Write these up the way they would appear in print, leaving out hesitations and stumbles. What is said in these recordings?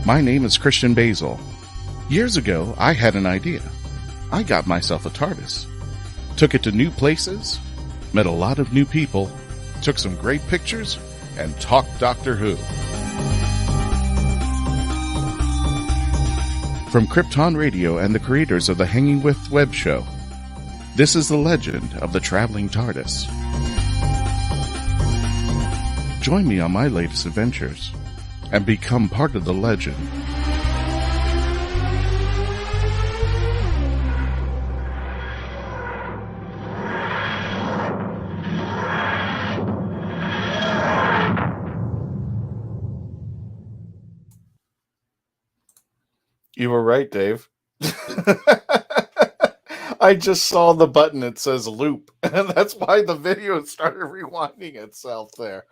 My name is Christian Basil. Years ago, I had an idea. I got myself a TARDIS. Took it to new places, met a lot of new people, took some great pictures, and talked Doctor Who. From Krypton Radio and the creators of the Hanging With web show, this is the legend of the Traveling TARDIS. Join me on my latest adventures and become part of the legend. You were right, Dave. I just saw the button. It says loop. And that's why the video started rewinding itself there.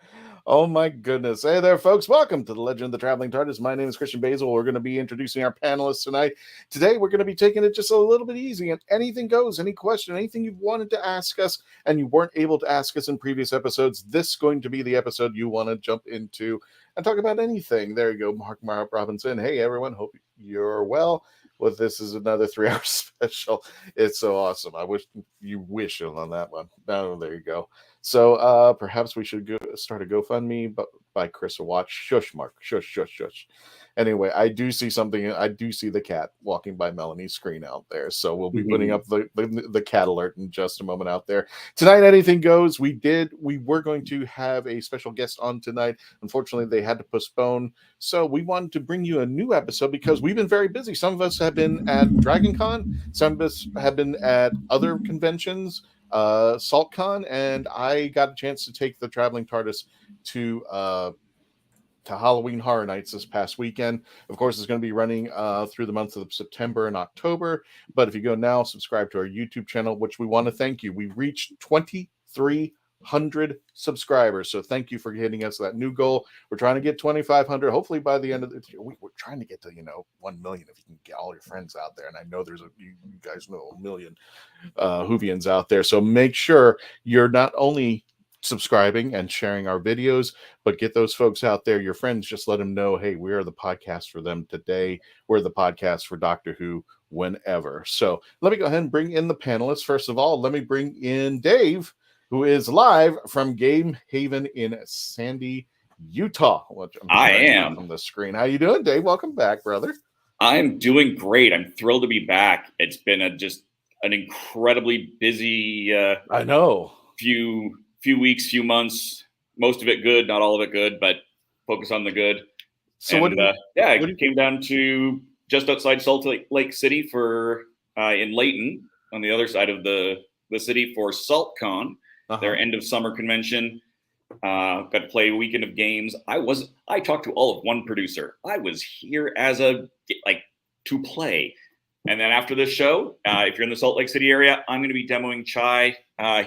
Oh my goodness. Hey there, folks. Welcome to the Legend of the Traveling TARDIS. My name is Christian Basil. We're going to be introducing our panelists tonight. Today, we're going to be taking it just a little bit easy. And anything goes, any question, anything you've wanted to ask us and you weren't able to ask us in previous episodes, this is going to be the episode you want to jump into and talk about anything. There you go, Mark Robinson. Hey, everyone. Hope you're well. Well, this is another 3-hour special. It's so awesome. I wish you wish on that one. Oh, there you go. So perhaps we should start a GoFundMe by Chris Watch. Shush, Mark. Shush. Anyway, I do see something. I do see the cat walking by Melanie's screen out there. So we'll be putting up the cat alert in just a moment out there. Tonight, anything goes. We were going to have a special guest on tonight. Unfortunately, they had to postpone. So we wanted to bring you a new episode because we've been very busy. Some of us have been at DragonCon. Some of us have been at other conventions, SaltCon, and I got a chance to take the Traveling TARDIS to Halloween Horror Nights this past weekend. Of course, it's going to be running through the months of September and October. But if you go now, subscribe to our YouTube channel, which we want to thank you. We reached 2,300 subscribers. So thank you for hitting us that new goal. We're trying to get 2,500. Hopefully by the end of the year, we're trying to get to 1 million if you can get all your friends out there. And I know there's you guys know 1 million Whovians out there. So make sure you're not only subscribing and sharing our videos, but get those folks out there, your friends. Just let them know, hey, we are the podcast for them today. We're the podcast for Doctor Who whenever. So let me go ahead and bring in the panelists. First of all, let me bring in Dave, who is live from Game Haven in Sandy, Utah. I am from the screen. How you doing, Dave? Welcome back, brother. I'm doing great. I'm thrilled to be back. It's been just an incredibly busy I know few weeks, few months, most of it good, not all of it good, but focus on the good. So I came down to just outside Salt Lake City for in Layton on the other side of the city for SaltCon, their end of summer convention. Got to play a weekend of games. I talked to all of one producer. I was here as to play. And then after this show, if you're in the Salt Lake City area, I'm going to be demoing Chai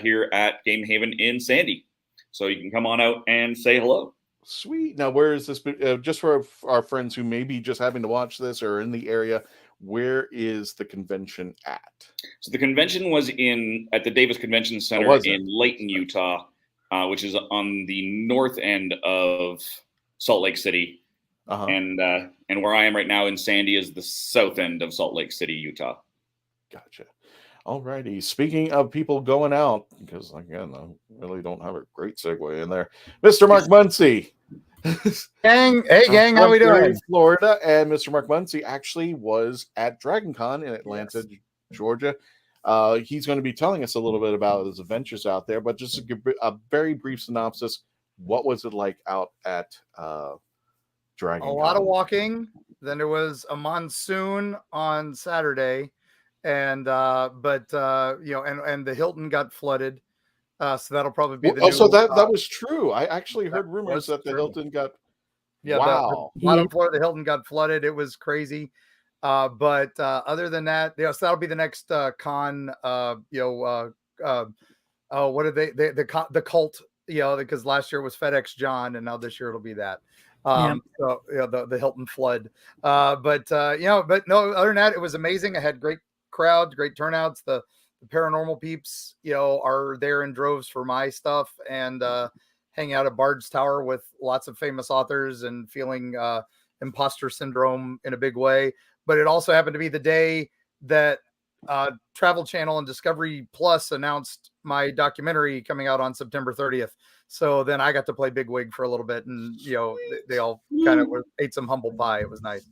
here at Game Haven in Sandy. So you can come on out and say hello. Sweet. Now, where is this? Just for our friends who may be just having to watch this or in the area, where is the convention at? So the convention was at the Davis Convention Center in Layton, Utah, which is on the north end of Salt Lake City. And where I am right now in Sandy is the south end of Salt Lake City, Utah. Gotcha. All righty. Speaking of people going out, because again, I really don't have a great segue in there. Mr. Mark Muncy. Gang, hey gang, how we doing? Florida, and Mr. Mark Muncy actually was at DragonCon in Atlanta, Georgia. He's going to be telling us a little bit about his adventures out there, but just a very brief synopsis. What was it like out at DragonCon? A lot of walking. Then there was a monsoon on Saturday, and and the Hilton got flooded. So that'll probably be the so that was true. I actually heard rumors that the Hilton got. Yeah, wow. The bottom floor of the Hilton got flooded. It was crazy. But other than that, so that'll be the next con. What are they? The cult. Because last year was FedEx John, and now this year it'll be that. So the Hilton flood. But no, other than that, it was amazing. I had great crowds, great turnouts. The paranormal peeps, are there in droves for my stuff, and hang out at Bard's Tower with lots of famous authors and feeling imposter syndrome in a big way. But it also happened to be the day that Travel Channel and Discovery Plus announced my documentary coming out on September 30th. So then I got to play bigwig for a little bit, and they all kind of ate some humble pie. It was nice.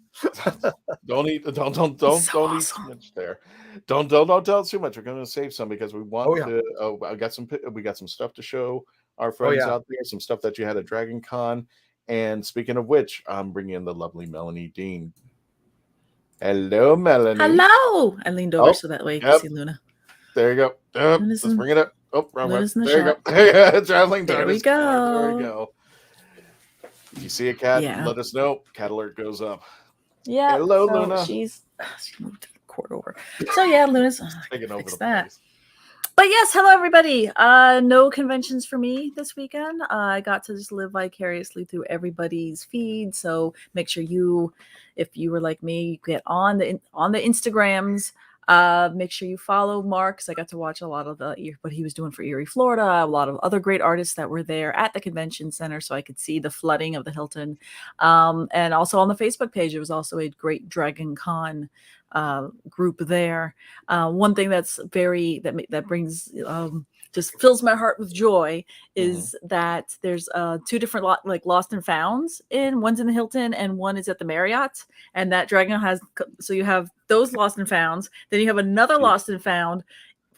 Don't eat too much there. Don't tell us too much. We're going to save some because we want to. Oh, we got some stuff to show our friends out there. Some stuff that you had at Dragon Con. And speaking of which, I'm bringing in the lovely Melanie Dean. Hello, Melanie. Hello. I leaned over so that way you can see Luna. There you go. Let's bring it up. Oh, wrong one. There you go. Traveling There TARDIS. we go. There we go. If you see a cat, let us know. Cat alert goes up. Yeah. Hello, Luna. She moved the cord over. So yeah, Luna's taking over the place. But yes, hello everybody. No conventions for me this weekend. I got to just live vicariously through everybody's feed. So make sure if you were like me, you get on the Instagrams. Make sure you follow Mark, because I got to watch a lot of what he was doing for Erie, Florida, a lot of other great artists that were there at the convention center, so I could see the flooding of the Hilton. And also on the Facebook page, it was also a great Dragon Con group there. One thing that brings just fills my heart with joy is that there's 2 different lost and founds one's in the Hilton and one is at the Marriott, and that Dragon has, so you have those lost and founds, then you have another lost and found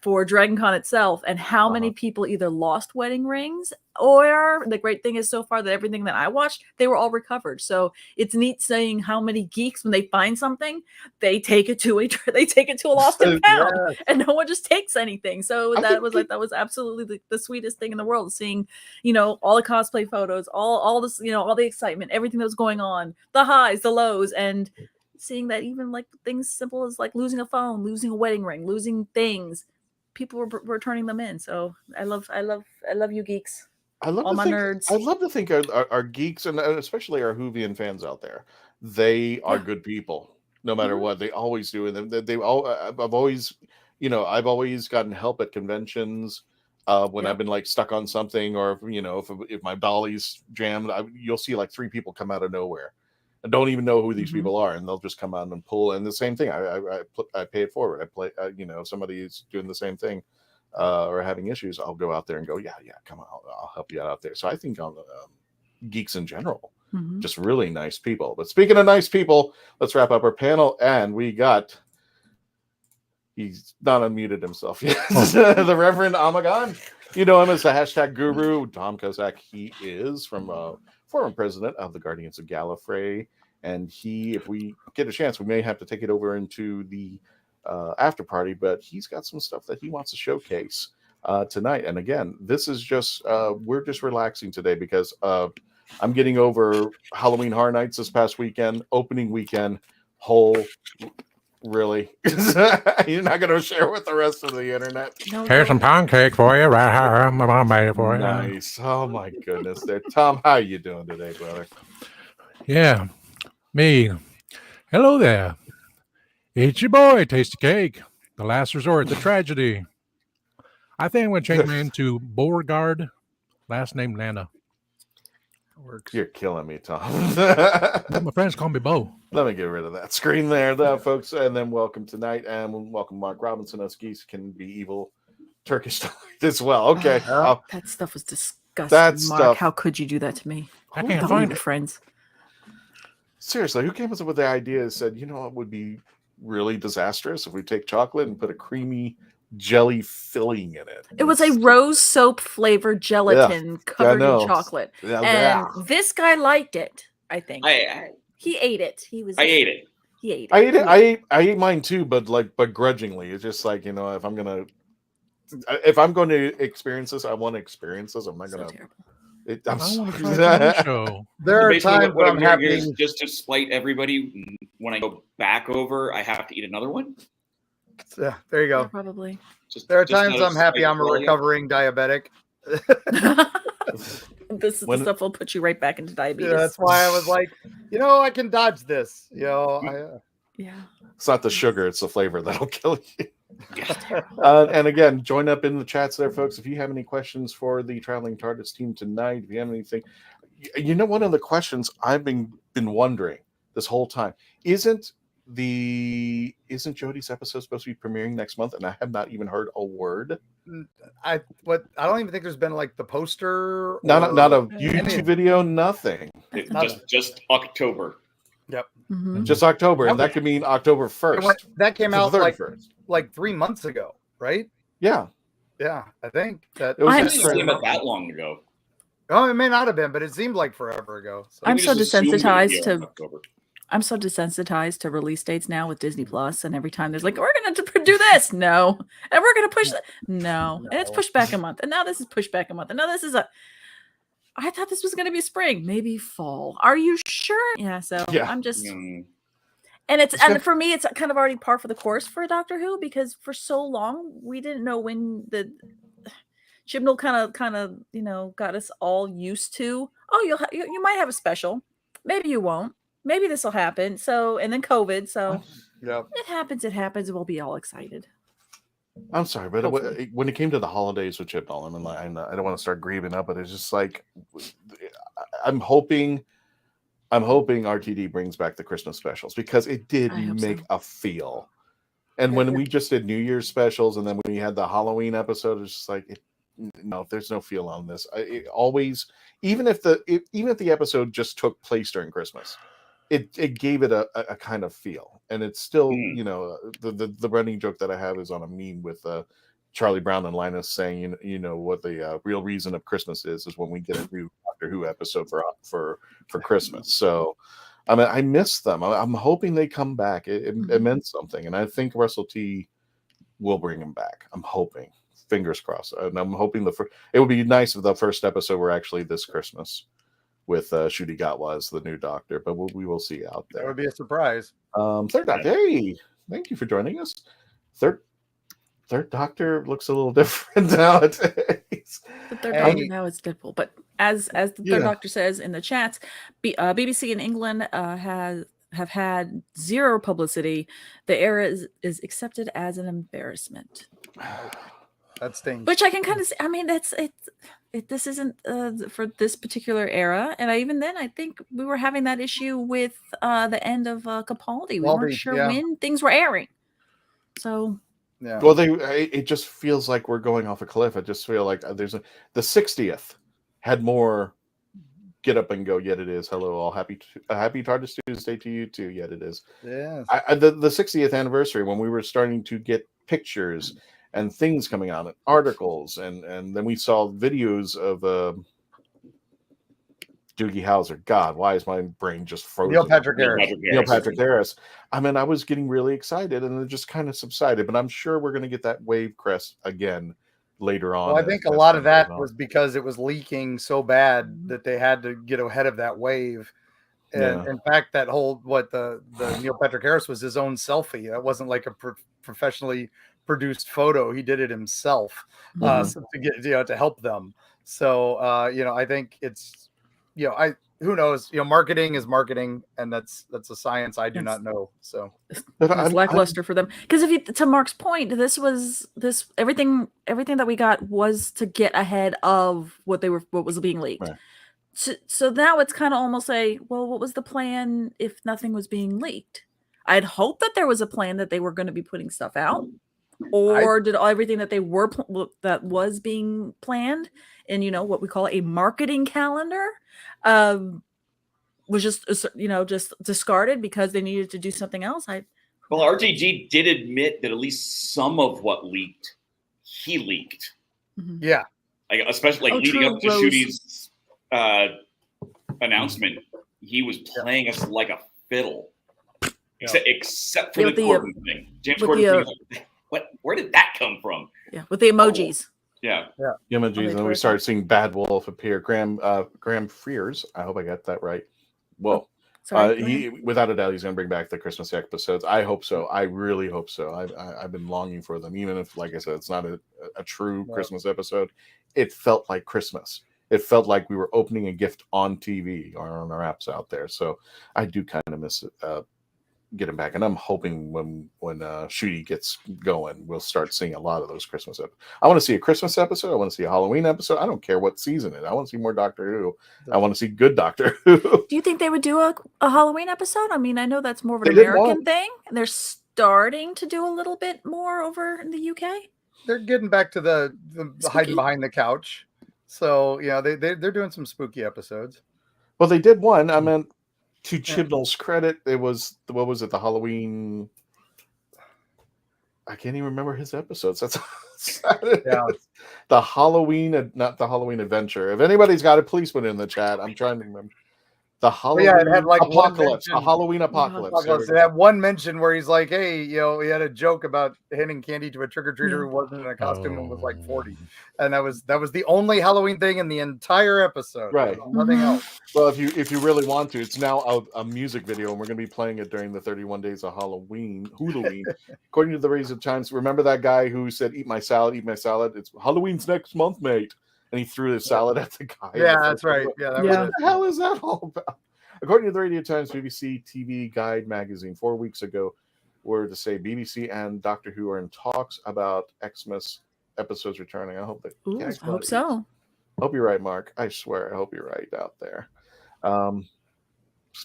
for Dragon Con itself, and how many people either lost wedding rings, or the great thing is so far that everything that I watched, they were all recovered. So it's neat seeing how many geeks, when they find something, they take it to a lost and found, and no one just takes anything. So that was absolutely the sweetest thing in the world, seeing, all the cosplay photos, all this, all the excitement, everything that was going on, the highs, the lows, and seeing that even like things simple as like losing a phone, losing a wedding ring, losing things, people were turning them in. So I love you geeks. I love all my nerds. I love to think our geeks, and especially our Whovian fans out there, they are good people no matter what. They always do, and I've always gotten help at conventions when I've been like stuck on something, or if my dolly's jammed, you'll see like 3 people come out of nowhere. I don't even know who these people are, and they'll just come out and pull. And the same thing, I pay it forward. I play, if somebody's doing the same thing or having issues, I'll go out there and go, yeah, come on, I'll help you out there. So I think on geeks in general, just really nice people. But speaking of nice people, let's wrap up our panel, and we got. He's not unmuted himself yet. The Reverend Amagon. You know him as the hashtag guru, Tom Kozak. He is from former president of the Guardians of Gallifrey. And if we get a chance, we may have to take it over into the after party, but he's got some stuff that he wants to showcase tonight. And again, this is just, we're just relaxing today because I'm getting over Halloween Horror Nights this past weekend, opening weekend, really? You're not going to share with the rest of the internet? Here's some pancake for you. My mom made it for you. Nice. Oh my goodness. There, Tom. How you doing today, brother? Yeah, me. Hello there. It's your boy, Tasty Cake. The last resort, the tragedy. I think I'm going to change my name to Beauregard. Last name Nana. Works. You're killing me, Tom. My friends call me Bo. Let me get rid of that screen there, though, folks. And then welcome tonight, and welcome Mark Robinson. Us geese can be evil Turkish as well. Okay. That stuff was disgusting, Mark. How could you do that to me? I can't find your friends. Seriously, who came up with the idea and said, it would be really disastrous if we take chocolate and put a creamy jelly filling in it? It was a rose soap flavored gelatin covered in chocolate. And this guy liked it, I think. He ate it. I ate it. He ate it. I ate mine too, but begrudgingly. It's just like, if I'm going to experience this, I want to experience this. I'm not going to. There are times when I'm happy just to spite everybody. When I go back over, I have to eat another one. Yeah, there you go. Yeah, probably. There are times I'm happy I'm a recovering diabetic. This is the stuff will put you right back into diabetes. Yeah, that's why I was like, I can dodge this. Yeah. It's not the sugar; it's the flavor that'll kill you. And again, join up in the chats there, folks. If you have any questions for the Traveling TARDIS team tonight, if you have anything, one of the questions I've been wondering this whole time. Isn't Jodie's episode supposed to be premiering next month? And I have not even heard a word. I don't even think there's been like the poster. Not a YouTube video. Nothing. Just October. Yep. Mm-hmm. Just October, and that could mean October 1st. That came out like 3 months ago, right? Yeah. Yeah, I think that it wasn't that long ago. Oh, it may not have been, but it seemed like forever ago. So. I'm so desensitized to release dates now with Disney Plus, and every time there's like, we're going to do this, no, and we're going to push that, no, and it's pushed back a month, and now this is pushed back a month, and now this is I thought this was going to be spring, maybe fall. Are you sure? Yeah, so I'm just. And for me, it's kind of already par for the course for Doctor Who, because for so long we didn't know when the Chibnall kind of got us all used to. Oh, you might have a special, maybe you won't, maybe this will happen. So and then COVID, so it happens, and we'll be all excited. I'm sorry, but when it came to the holidays with Chibnall, I don't want to start grieving up, but it's just like I'm hoping RTD brings back the Christmas specials, because it did make a feel. And when we just did New Year's specials, and then when we had the Halloween episode, it's just like, there's no feel on this. Even if the episode just took place during Christmas, it gave it a kind of feel. And it's still, the running joke that I have is on a meme with Charlie Brown and Linus saying, what the real reason of Christmas is when we get a new Doctor Who episode for Christmas. So, I miss them. I'm hoping they come back. It meant something, and I think Russell T will bring him back. I'm hoping. Fingers crossed. And I'm hoping it would be nice if the first episode were actually this Christmas with Ncuti Gatwa as the new Doctor, but we will see out there. That would be a surprise. Third Doctor. Hey, thank you for joining us. Third Doctor looks a little different nowadays. The third Doctor now is Deadpool, but as the third Doctor says in the chats, BBC in England have had zero publicity. The era is accepted as an embarrassment. That stings. Which I can kind of see. I mean, this isn't for this particular era, and I think we were having that issue with the end of Capaldi. We weren't sure when things were airing, so. Yeah. Well, it just feels like we're going off a cliff. I just feel like the 60th had more get up and go. Yet it is. Hello, all happy TARDIS Tuesday to you too. Yet it is. Yeah. The 60th anniversary, when we were starting to get pictures and things coming out, and articles, and then we saw videos of Doogie Howser. God, why is my brain just frozen? Neil Patrick Harris. I was getting really excited, and it just kind of subsided. But I'm sure we're going to get that wave crest again later on. Well, I think a lot of that was because it was leaking so bad that they had to get ahead of that wave. And in fact, that whole the Neil Patrick Harris was his own selfie. That wasn't like a professionally produced photo. He did it himself to get to help them. So I think it's. Who knows? Marketing is marketing, and that's a science I do not know. So it's lackluster for them, because to Mark's point, everything that we got was to get ahead of what was being leaked. Right. So now it's kind of almost what was the plan if nothing was being leaked? I'd hope that there was a plan that they were going to be putting stuff out, or did everything that that was being planned in what we call a marketing calendar was just discarded because they needed to do something else. Well, RTG did admit that at least some of what leaked, he leaked. Mm-hmm. Yeah, especially leading up to Ncuti's announcement, he was playing us like a fiddle, except for the Corden thing. James Corden thing. Where did that come from? Yeah, with the emojis. Yeah. Emojis, and we started seeing Bad Wolf appear. Graham Frears, I hope I got that right. Whoa. He, without a doubt, he's going to bring back the Christmas episodes. I hope so. I really hope so. I've been longing for them, even if, like I said, it's not a true Christmas episode. It felt like Christmas. It felt like we were opening a gift on TV or on our apps out there. So I do kind of miss get them back. And I'm hoping when Shooty gets going, we'll start seeing a lot of those Christmas episodes. I want to see a Christmas episode. I want to see a Halloween episode. I don't care what season it is. I want to see more Doctor Who. I want to see good Doctor Who. Do you think they would do a Halloween episode? I mean, I know that's more of an American thing. They're starting to do a little bit more over in the UK. They're getting back to the hiding behind the couch. So, yeah, they're doing some spooky episodes. Well, they did one. I mean, to Chibnall's credit, it was, what was it, the Halloween... I can't even remember his episodes. That's the Halloween, not the Halloween Adventure. If anybody's got it, please put it in the chat. I'm trying to remember. The Halloween it had like Apocalypse. A Halloween Apocalypse. It had one mention where he's like, hey, he had a joke about handing candy to a trick-or-treater who wasn't in a costume and was like 40. And that was the only Halloween thing in the entire episode. Right. Nothing else. Well, if you really want to, it's now a music video, and we're going to be playing it during the 31 days of Halloween. According to the Rays of Times, remember that guy who said, eat my salad, eat my salad? It's Halloween's next month, mate. And he threw his salad at the guy. Yeah, that's right. Yeah, what the hell is that all about? According to the Radio Times, BBC TV Guide magazine, 4 weeks ago, were to say BBC and Doctor Who are in talks about Xmas episodes returning. I hope that. I hope so. Hope you're right, Mark. I swear, I hope you're right out there. All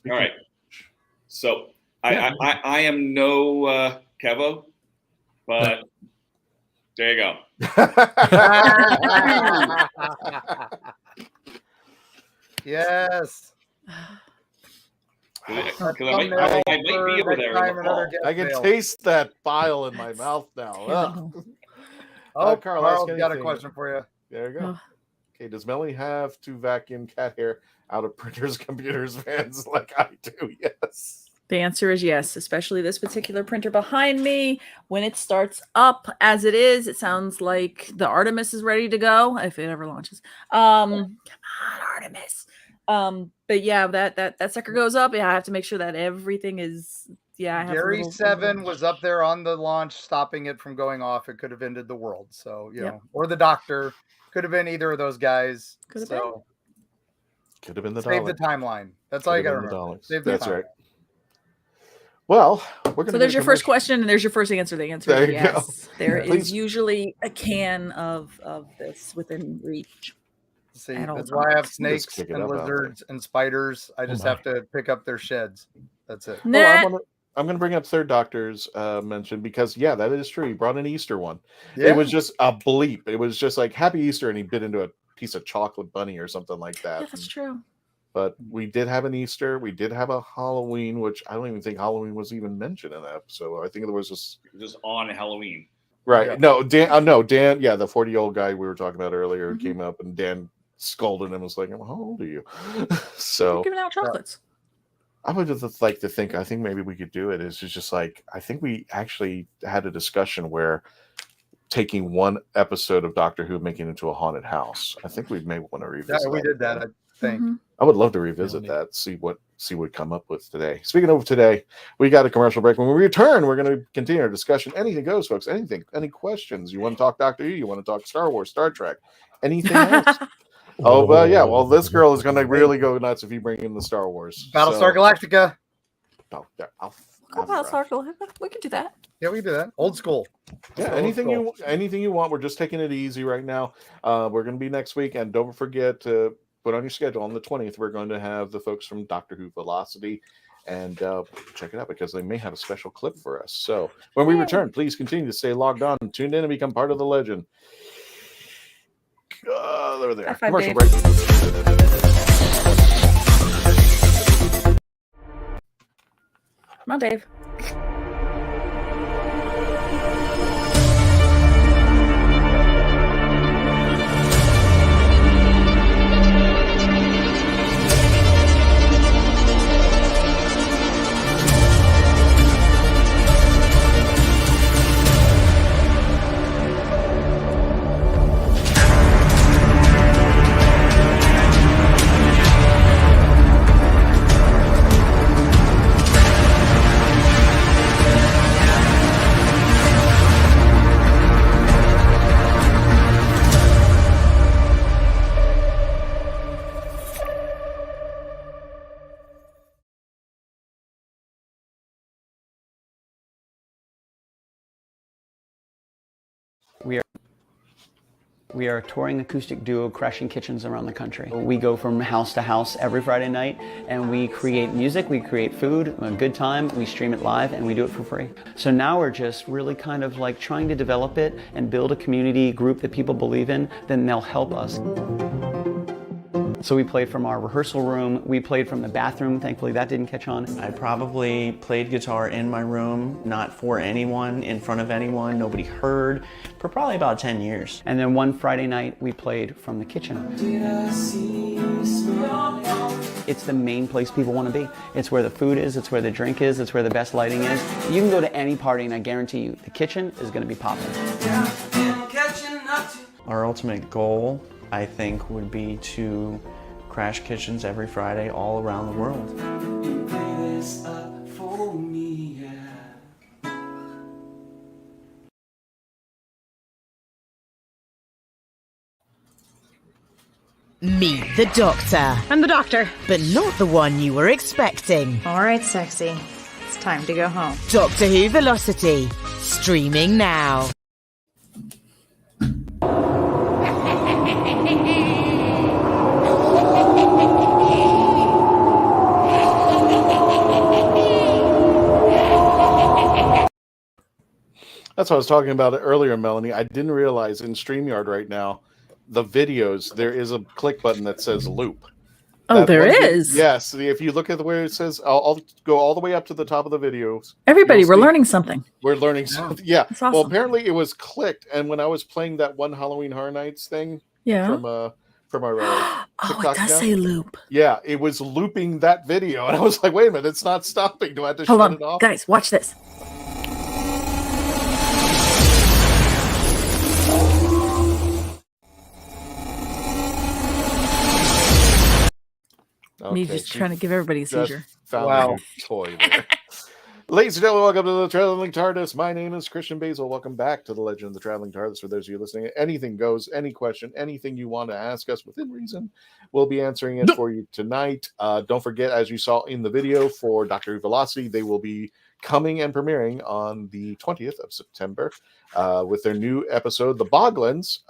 right. So I am no Kevo, but there you go. Yes. I might be over there. I can taste that bile in my mouth now. Carl's got a question for you. There you go. Okay, does Melanie have to vacuum cat hair out of printers, computers, fans like I do? Yes. The answer is yes, especially this particular printer behind me. When it starts up as it is, it sounds like the Artemis is ready to go if it ever launches. Come on, Artemis. But yeah, that sucker goes up. Yeah, I have to make sure that everything is. Yeah, Gary 7 was up there on the launch, stopping it from going off. It could have ended the world. So you know, or the Doctor could have been either of those guys. Could have been the save the timeline. That's all you got to remember. That's right. Well, we're going to. So there's your first question, and there's your first answer. The answer is yes. There is usually a can of this within reach. See, that's why I have snakes and lizards and spiders. I just have to pick up their sheds. That's it. I'm going to bring up Third Doctor's mention because, that is true. He brought an Easter one. Yeah. It was just a bleep. It was just like Happy Easter, and he bit into a piece of chocolate bunny or something like that. Yeah, that's true. But we did have an Easter. We did have a Halloween, which I don't even think Halloween was even mentioned in that episode. I think it was just on Halloween. Right. Yeah. No, Dan. Yeah, the 40-year-old guy we were talking about earlier came up, and Dan scolded him and was like, "How old are you?" So we're giving out chocolates. I would just like to think. I think maybe we could do it. It's just like I think we actually had a discussion where taking one episode of Doctor Who, making it into a haunted house. I think we may want to revisit. Yeah, we did that. I think. I would love to revisit that. See what come up with today. Speaking of today, we got a commercial break. When we return, we're going to continue our discussion. Anything goes, folks. Anything. Any questions? You want to talk Doctor Who? You want to talk Star Wars, Star Trek? Anything else? Yeah. Well, this girl is going to really go nuts if you bring in the Star Wars. Battlestar Galactica. Battlestar Galactica. We can do that. Yeah, we can do that. Old school. Yeah. Anything you want. We're just taking it easy right now. We're going to be next week, and don't forget to put on your schedule on the 20th. We're going to have the folks from Doctor Who Velocity, and check it out because they may have a special clip for us. So when we return, please continue to stay logged on, tuned in, and become part of the legend. There they are. Commercial break. Come on, Dave. We are a touring acoustic duo crashing kitchens around the country. We go from house to house every Friday night, and we create music, we create food, a good time, we stream it live, and we do it for free. So now we're just really kind of like trying to develop it and build a community group that people believe in, then they'll help us. So we played from our rehearsal room, we played from the bathroom, thankfully that didn't catch on. I probably played guitar in my room, not for anyone, in front of anyone, nobody heard, for probably about 10 years. And then one Friday night, we played from the kitchen. It's the main place people want to be. It's where the food is, it's where the drink is, it's where the best lighting is. You can go to any party and I guarantee you, the kitchen is going to be popping. Our ultimate goal, I think, would be to crash kitchens every Friday all around the world. Meet the Doctor. I'm the Doctor. But not the one you were expecting. All right, sexy. It's time to go home. Doctor Who Velocity. Streaming now. That's what I was talking about earlier, Melanie. I didn't realize in StreamYard right now, the videos, there is a click button that says loop. Oh, there is? Yes. If you look at where it says, I'll go all the way up to the top of the videos. Everybody, we're learning something. We're learning something. Yeah. That's awesome. Well, apparently it was clicked. And when I was playing that one Halloween Horror Nights thing from our oh, TikTok it does account, say loop. yeah, it was looping that video. And I was like, wait a minute, it's not stopping. Do I have to Hold shut on, it off? guys, watch this. Me just trying to give everybody a seizure. Found a new toy there. Ladies and gentlemen, welcome to the Traveling TARDIS. My name is Christian Basil. Welcome back to the Legend of the Traveling TARDIS. For those of you listening, anything goes, any question, anything you want to ask us within reason, we'll be answering it for you tonight. Don't forget, as you saw in the video for Doctor Who Velocity, they will be coming and premiering on the 20th of September with their new episode, The Boglins,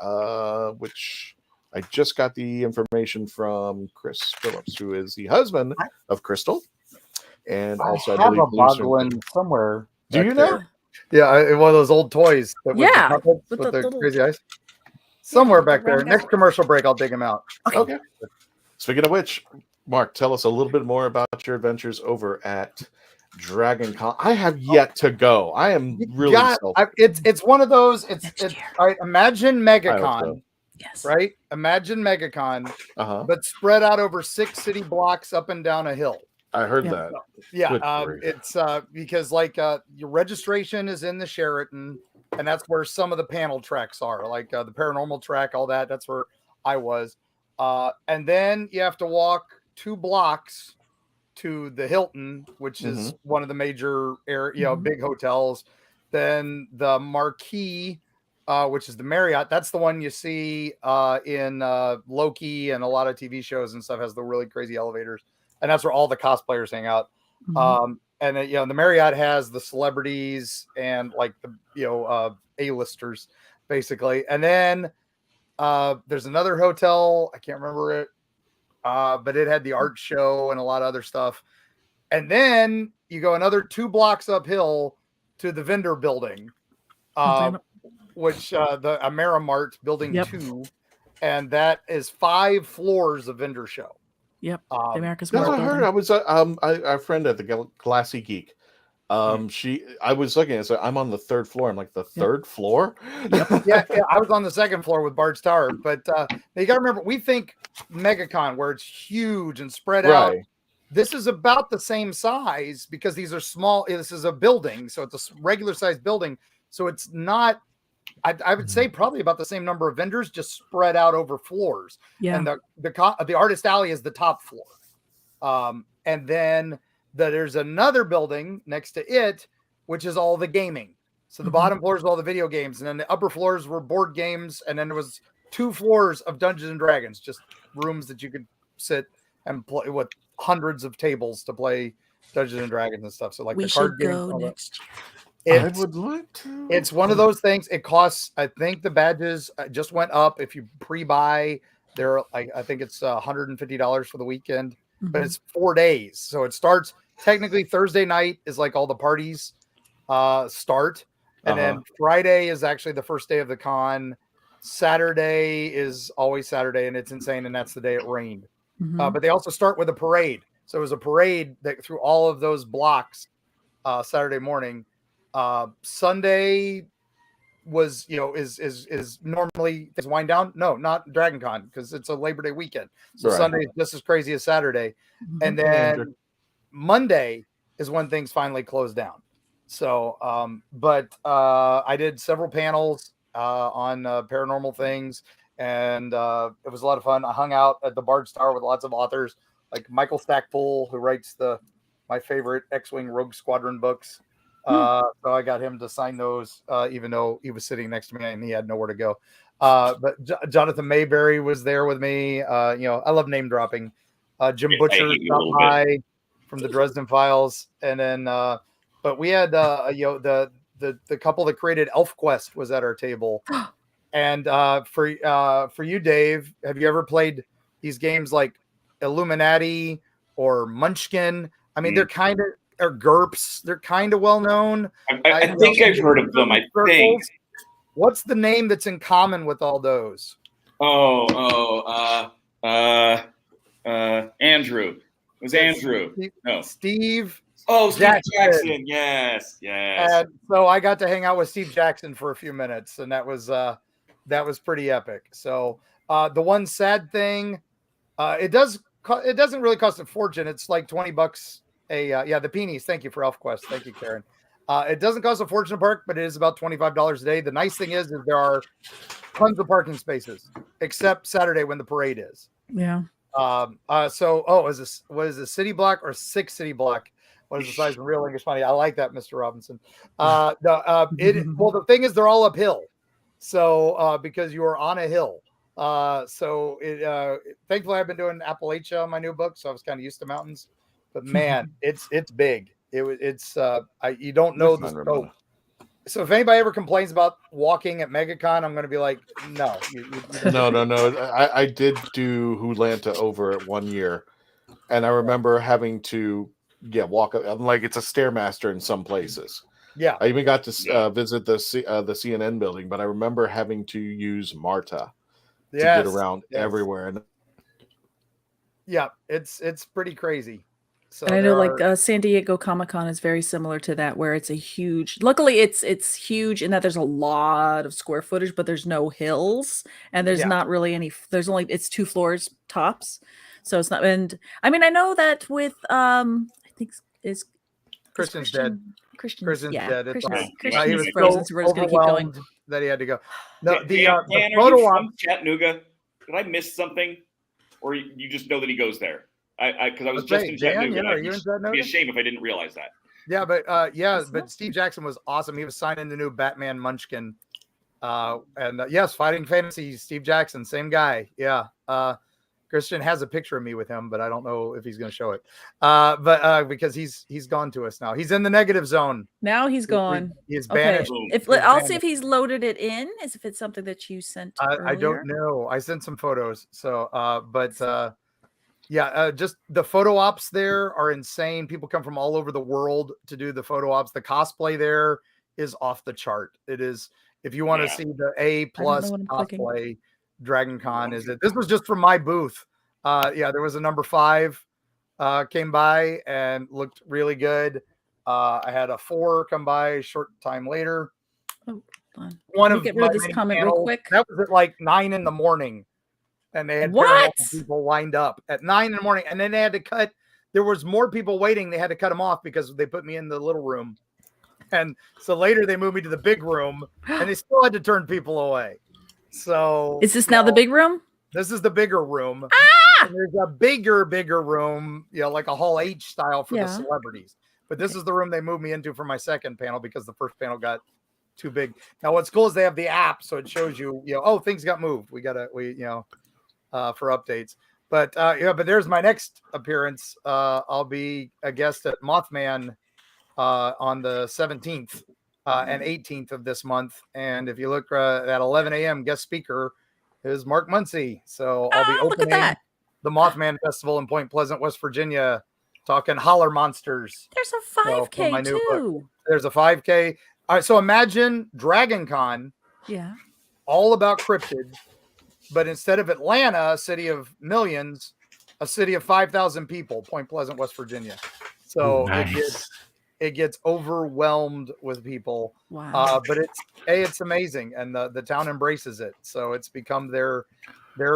which I just got the information from Chris Phillips, who is the husband of Crystal. And also, I have a Boglin somewhere. Do you know? Yeah, one of those old toys. With with the little crazy eyes. Somewhere back there. Next commercial break, I'll dig them out. Okay. Speaking of which, Mark, tell us a little bit more about your adventures over at Dragon Con. I have yet to go. I am really it's one of those. It's all right. Imagine MegaCon. So. Yes. Right? Imagine MegaCon, but spread out over 6 city blocks up and down a hill. I heard that. Yeah, it's because your registration is in the Sheraton, and that's where some of the panel tracks are, like the paranormal track, all that. That's where I was. And then you have to walk 2 blocks to the Hilton, which is one of the major big hotels. Then the Marquis, which is the Marriott. That's the one you see in Loki and a lot of TV shows and stuff, has the really crazy elevators. And that's where all the cosplayers hang out. And the Marriott has the celebrities and like the A-listers basically. And then there's another hotel, I can't remember it, but it had the art show and a lot of other stuff. And then you go another 2 blocks uphill to the vendor building, which the Amerimart building 2, and that is 5 floors of vendor show. Yep. America's That's what I heard. I was a friend at the Glassy Geek. I was looking and said, I'm on the 3rd floor. I'm like, the 3rd floor? yeah, I was on the 2nd floor with Bard's Tower. But you got to remember, we think MegaCon, where it's huge and spread out. This is about the same size because these are small. This is a building, so it's a regular sized building. So it's not. I would say probably about the same number of vendors, just spread out over floors. Yeah. And the Artist Alley is the top floor. And then there's another building next to it, which is all the gaming. So the bottom floors are all the video games, and then the upper floors were board games, and then there was 2 floors of Dungeons and Dragons, just rooms that you could sit and play with hundreds of tables to play Dungeons and Dragons and stuff. So like we the card should games. go next year. I would like to. It's one of those things. It costs, I think the badges just went up. If you pre-buy, they're like, I think it's $150 for the weekend, but it's 4 days. So it starts technically Thursday night is like all the parties start. And then Friday is actually the first day of the con. Saturday is always Saturday, and it's insane. And that's the day it rained. But they also start with a parade. So it was a parade that through all of those blocks Saturday morning. Sunday was, is normally things wind down. No, not Dragon Con because it's a Labor Day weekend. So Sunday is just as crazy as Saturday. And then Monday is when things finally close down. So, I did several panels on paranormal things, and it was a lot of fun. I hung out at the Bard's Tower with lots of authors like Michael Stackpole, who writes my favorite X-Wing Rogue Squadron books. So I got him to sign those, even though he was sitting next to me and he had nowhere to go. But Jonathan Mayberry was there with me. I love name dropping. Jim Butcher stopped by from the Dresden Files, and then but we had the couple that created ElfQuest was at our table. And for you, Dave, have you ever played these games like Illuminati or Munchkin? I mean, they're kind of or GURPS. They're kind of well known. I think I've heard of them. I think. What's the name that's in common with all those? Andrew. It was Andrew. Steve. Oh, Steve Jackson. Yes. And so I got to hang out with Steve Jackson for a few minutes, and that was pretty epic. So the one sad thing, it doesn't really cost a fortune. It's like $20 the peonies. Thank you for ElfQuest. Thank you, Karen. It doesn't cost a fortune to park, but it is about $25 a day. The nice thing is there are tons of parking spaces, except Saturday when the parade is. Yeah. Is this City Block or 6 City Block? What is the size of real English money? I like that, Mr. Robinson. The thing is they're all uphill. So because you are on a hill. Thankfully I've been doing Appalachia on my new book, so I was kind of used to mountains. But man, it's big. You don't know the scope. So if anybody ever complains about walking at MegaCon, I'm going to be like, no. No. I did do Hoolanta over at 1 year, and I remember having to walk up. I'm like, it's a Stairmaster in some places. Yeah, I even got to visit the CNN building, but I remember having to use Marta to get around everywhere. And it's pretty crazy. So and I know San Diego Comic-Con is very similar to that, where it's a huge, luckily it's huge in that there's a lot of square footage, but there's no hills and there's not really any, it's 2 floors tops. So it's not, and I mean, I know that with, I think Christian's dead. Christian's dead. He was frozen, so we're just going to keep going. That he had to go. The photo op. Chattanooga. Did I miss something? Or you just know that he goes there? Because I was just in Chattanooga. Are you in Chattanooga? It'd be a shame if I didn't realize that. Yeah, but Steve Jackson was awesome. He was signing the new Batman Munchkin. Fighting Fantasy, Steve Jackson, same guy. Yeah. Christian has a picture of me with him, but I don't know if he's going to show it. Because he's gone to us now. He's in the negative zone. Now he's gone. He's banished. I'll see if he's loaded it in, as if it's something that you sent. I don't know. I sent some photos. So, just the photo ops there are insane. People come from all over the world to do the photo ops. The cosplay there is off the chart. It is, if you want to see the A+ cosplay, Dragon Con is it. This was just from my booth. There was a number 5 came by and looked really good. I had a 4 come by a short time later. One of get rid of this comment real quick. That was at like 9 a.m. And they had people lined up at 9 a.m. And then they had to cut. There was more people waiting. They had to cut them off because they put me in the little room. And so later they moved me to the big room and they still had to turn people away. So is this now the big room? This is the bigger room. And there's a bigger room, like a Hall H style for the celebrities. But this is the room they moved me into for my second panel because the first panel got too big. Now what's cool is they have the app, so it shows you, things got moved. We for updates. But there's my next appearance. I'll be a guest at Mothman on the 17th. and 18th of this month. And if you look at 11 a.m., guest speaker is Mark Muncy. So I'll be opening the Mothman Festival in Point Pleasant, West Virginia, talking holler monsters. There's a 5K too. There's a 5K. All right, so imagine Dragon Con. Yeah. All about cryptids, but instead of Atlanta, a city of millions, a city of 5,000 people, Point Pleasant, West Virginia. So nice. it gets overwhelmed with people. Wow. But it's amazing, and the town embraces it. So it's become their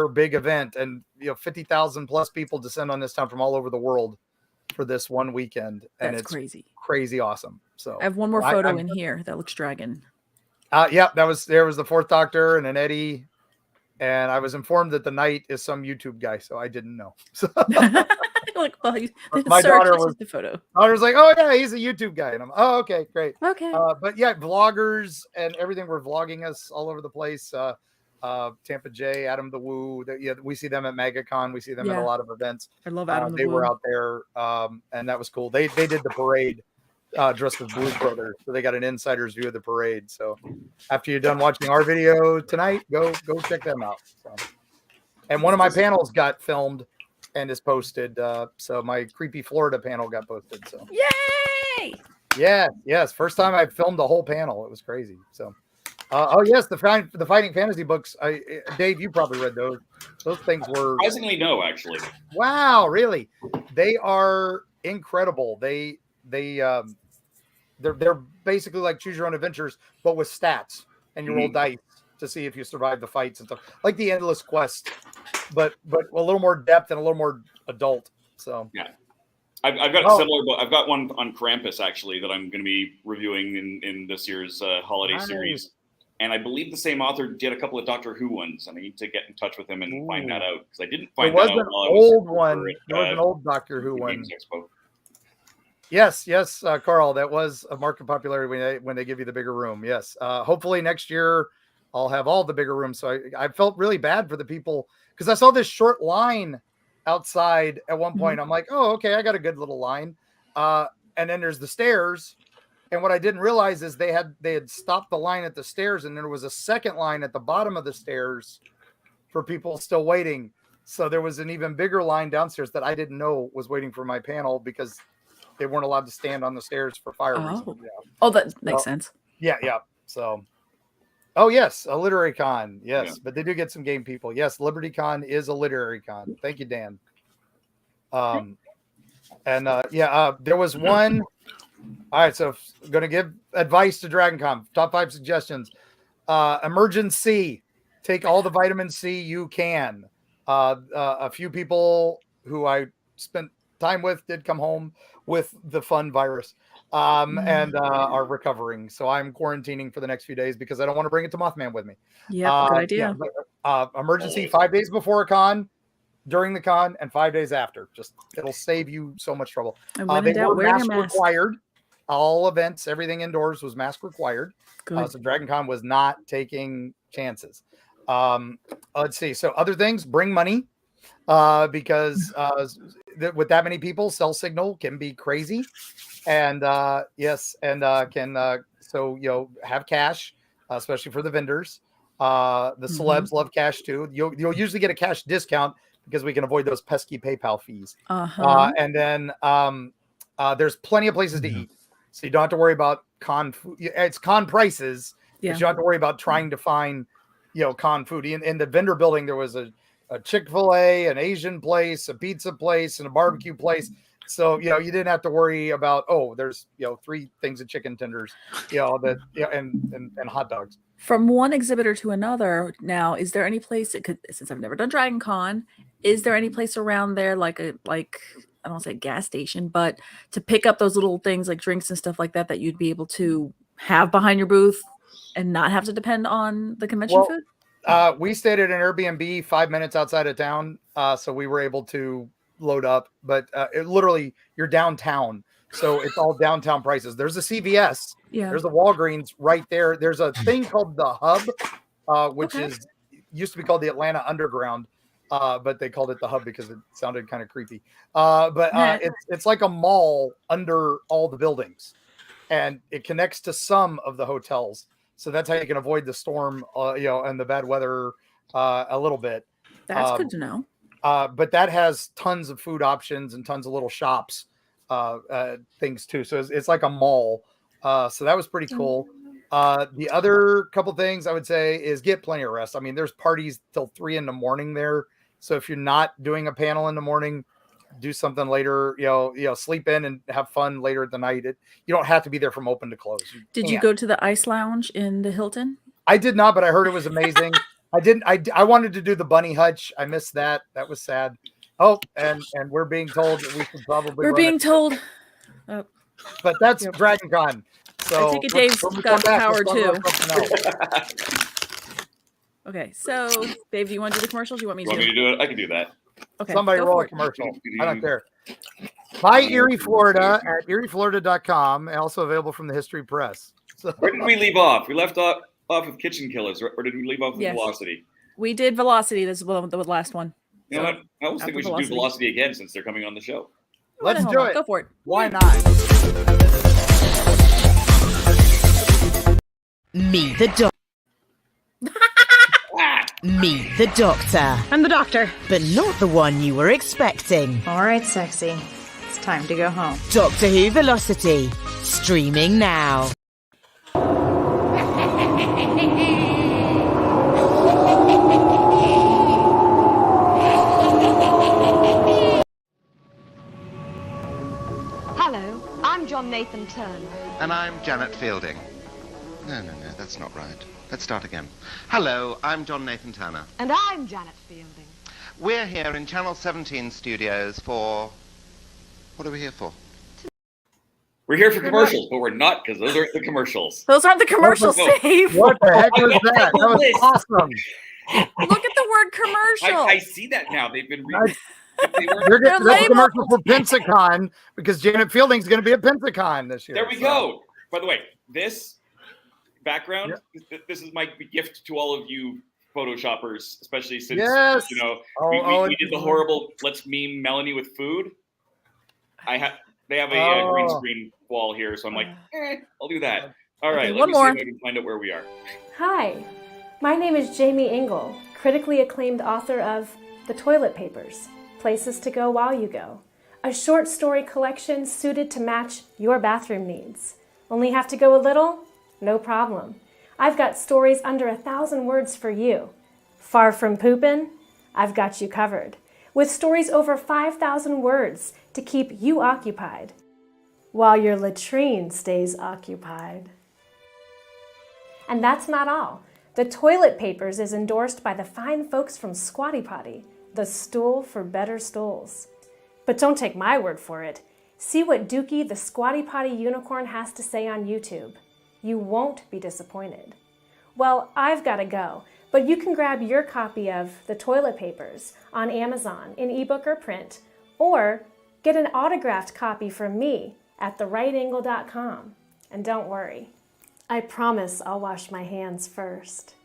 big event, and 50,000 plus people descend on this town from all over the world for this one weekend, and That's crazy awesome. So I have one more photo in here that looks dragon. Yeah, there was the fourth Doctor and an Eddie, and I was informed that the Knight is some YouTube guy, so I didn't know. So like, well, my daughter was the photo. I was like, oh yeah, he's a YouTube guy, and I'm okay, great. Okay. But yeah, vloggers and everything were vlogging us all over the place. Tampa J, Adam the Woo, we see them at MegaCon, we see them at a lot of events. I love Adam the They Woo. were out there, and that was cool. They did the parade. Dressed as Blues Brothers, so they got an insider's view of the parade. So after you're done watching our video tonight, go check them out. So. And one of my panels got filmed and is posted. So my creepy Florida panel got posted. So yay! Yes, first time I filmed the whole panel. It was crazy. So oh yes, the Fighting Fantasy books. Dave, you probably read those. Those things were surprisingly no, actually. Wow, really? They are incredible. They're basically like choose your own adventures, but with stats, and you roll dice to see if you survive the fights and stuff, like the Endless Quest, but a little more depth and a little more adult. So yeah, I've got similar, but I've got one on Krampus actually that I'm going to be reviewing in this year's holiday series, and I believe the same author did a couple of Doctor Who ones, and I need to get in touch with him and find that out because I didn't find that out. There was an old Doctor Who one. Expo. Yes, Carl, that was a market popularity when they give you the bigger room. Yes. Hopefully next year I'll have all the bigger rooms. So I felt really bad for the people because I saw this short line outside at one point. I'm like, oh, okay, I got a good little line. And then there's the stairs. And what I didn't realize is they had stopped the line at the stairs, and there was a second line at the bottom of the stairs for people still waiting. So there was an even bigger line downstairs that I didn't know was waiting for my panel because they weren't allowed to stand on the stairs for fire reasons. Oh, that makes sense. Yeah. So, oh yes, a literary con. Yes, but they do get some game people. Yes, Liberty Con is a literary con. Thank you, Dan. There was one. All right, so going to give advice to Dragon Con. Top 5 suggestions. Emergency. Take all the vitamin C you can. A few people who I spent time with did come home with the fun virus and are recovering. So I'm quarantining for the next few days because I don't want to bring it to Mothman with me. Yeah, good idea. Emergency 5 days before a con, during the con, and 5 days after. Just it'll save you so much trouble. They were mask required. All events, everything indoors was mask required. So Dragon Con was not taking chances. Let's see. So other things, bring money because with that many people, cell signal can be crazy. And have cash, especially for the vendors. The celebs love cash too. You'll usually get a cash discount because we can avoid those pesky PayPal fees. And then there's plenty of places to eat. So you don't have to worry about con food. It's con prices. But you don't have to worry about trying to find, con food. In the vendor building, there was a Chick-fil-A, an Asian place, a pizza place, and a barbecue place. So, you didn't have to worry about, there's, 3 things of chicken tenders, and hot dogs. From one exhibitor to another now, is there any place since I've never done Dragon Con, is there any place around there like I don't want to say gas station, but to pick up those little things like drinks and stuff like that you'd be able to have behind your booth and not have to depend on the convention food? We stayed at an Airbnb 5 minutes outside of town, so we were able to load up. But literally, you're downtown, so it's all downtown prices. There's a CVS, there's a Walgreens right there. There's a thing called the Hub, which used to be called the Atlanta Underground, but they called it the Hub because it sounded kind of creepy. It's like a mall under all the buildings. and it connects to some of the hotels. So that's how you can avoid the storm, and the bad weather a little bit. That's good to know. But that has tons of food options and tons of little shops, things too. So it's like a mall. So that was pretty cool. The other couple things I would say is get plenty of rest. I mean, there's parties till 3 a.m. there. So if you're not doing a panel in the morning, do something later, sleep in and have fun later at the night. You don't have to be there from open to close. Did you go to the ice lounge in the Hilton? I did not, but I heard it was amazing. I wanted to do the bunny hutch. I missed that. That was sad. Oh, and we're being told that we should probably. We're being told. Oh. But that's Dragon Con. So I think Dave's got power too. Okay, so Dave, do you want to do the commercials? You want me to do it? I can do that. Okay, somebody roll a commercial. I don't care. Buy Erie, Florida at erieflorida.com, and also available from the History Press. So, where did we leave off? We left off with Kitchen Killers, or did we leave off with Velocity? We did Velocity. This is the last one. You know what? I almost think we should do Velocity again since they're coming on the show. Let's do it. Go for it. Why not? Meet the Doctor. Meet the Doctor. I'm the Doctor. But not the one you were expecting. All right, sexy. It's time to go home. Doctor Who Velocity. Streaming now. Hello, I'm John Nathan Turner. And I'm Janet Fielding. No, that's not right. Let's start again. Hello, I'm John Nathan Turner. And I'm Janet Fielding. We're here in Channel 17 studios for... What are we here for? We're here for commercials, but we're not, because those aren't the commercials. Those aren't the commercials, Dave. What the heck was that? That was awesome. Look at the word commercial. I see that now. They've been... You're getting the commercial for Pensacon because Janet Fielding's going to be at Pensacon this year. There we go. By the way, this background, this is my gift to all of you Photoshoppers, especially since we did the horrible let's meme Melanie with food. They have a green screen wall here, so I'm like, I'll do that. All right, let me see if I can find out where we are. Hi, my name is Jamie Engel, critically acclaimed author of The Toilet Papers, Places to Go While You Go, a short story collection suited to match your bathroom needs. Only have to go a little? No problem. I've got stories under 1,000 words for you. Far from poopin'? I've got you covered. With stories over 5,000 words to keep you occupied, while your latrine stays occupied. And that's not all. The Toilet Papers is endorsed by the fine folks from Squatty Potty, the stool for better stools. But don't take my word for it. See what Dookie the Squatty Potty unicorn has to say on YouTube. You won't be disappointed. Well, I've got to go, but you can grab your copy of The Toilet Papers on Amazon in ebook or print, or get an autographed copy from me at therightangle.com. And don't worry, I promise I'll wash my hands first.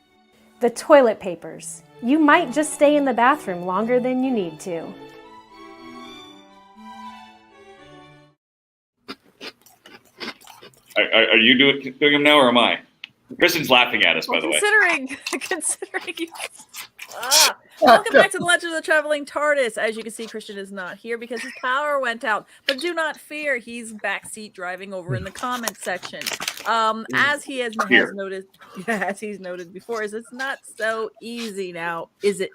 The Toilet Papers. You might just stay in the bathroom longer than you need to. Are you doing them now, or am I? Kristen's laughing at us, by the way. Considering. Welcome back to the Legend of the Traveling TARDIS. As you can see, Christian is not here because his power went out. But do not fear, he's backseat driving over in the comment section. As he has noted, as he's noted before, it's not so easy now, is it?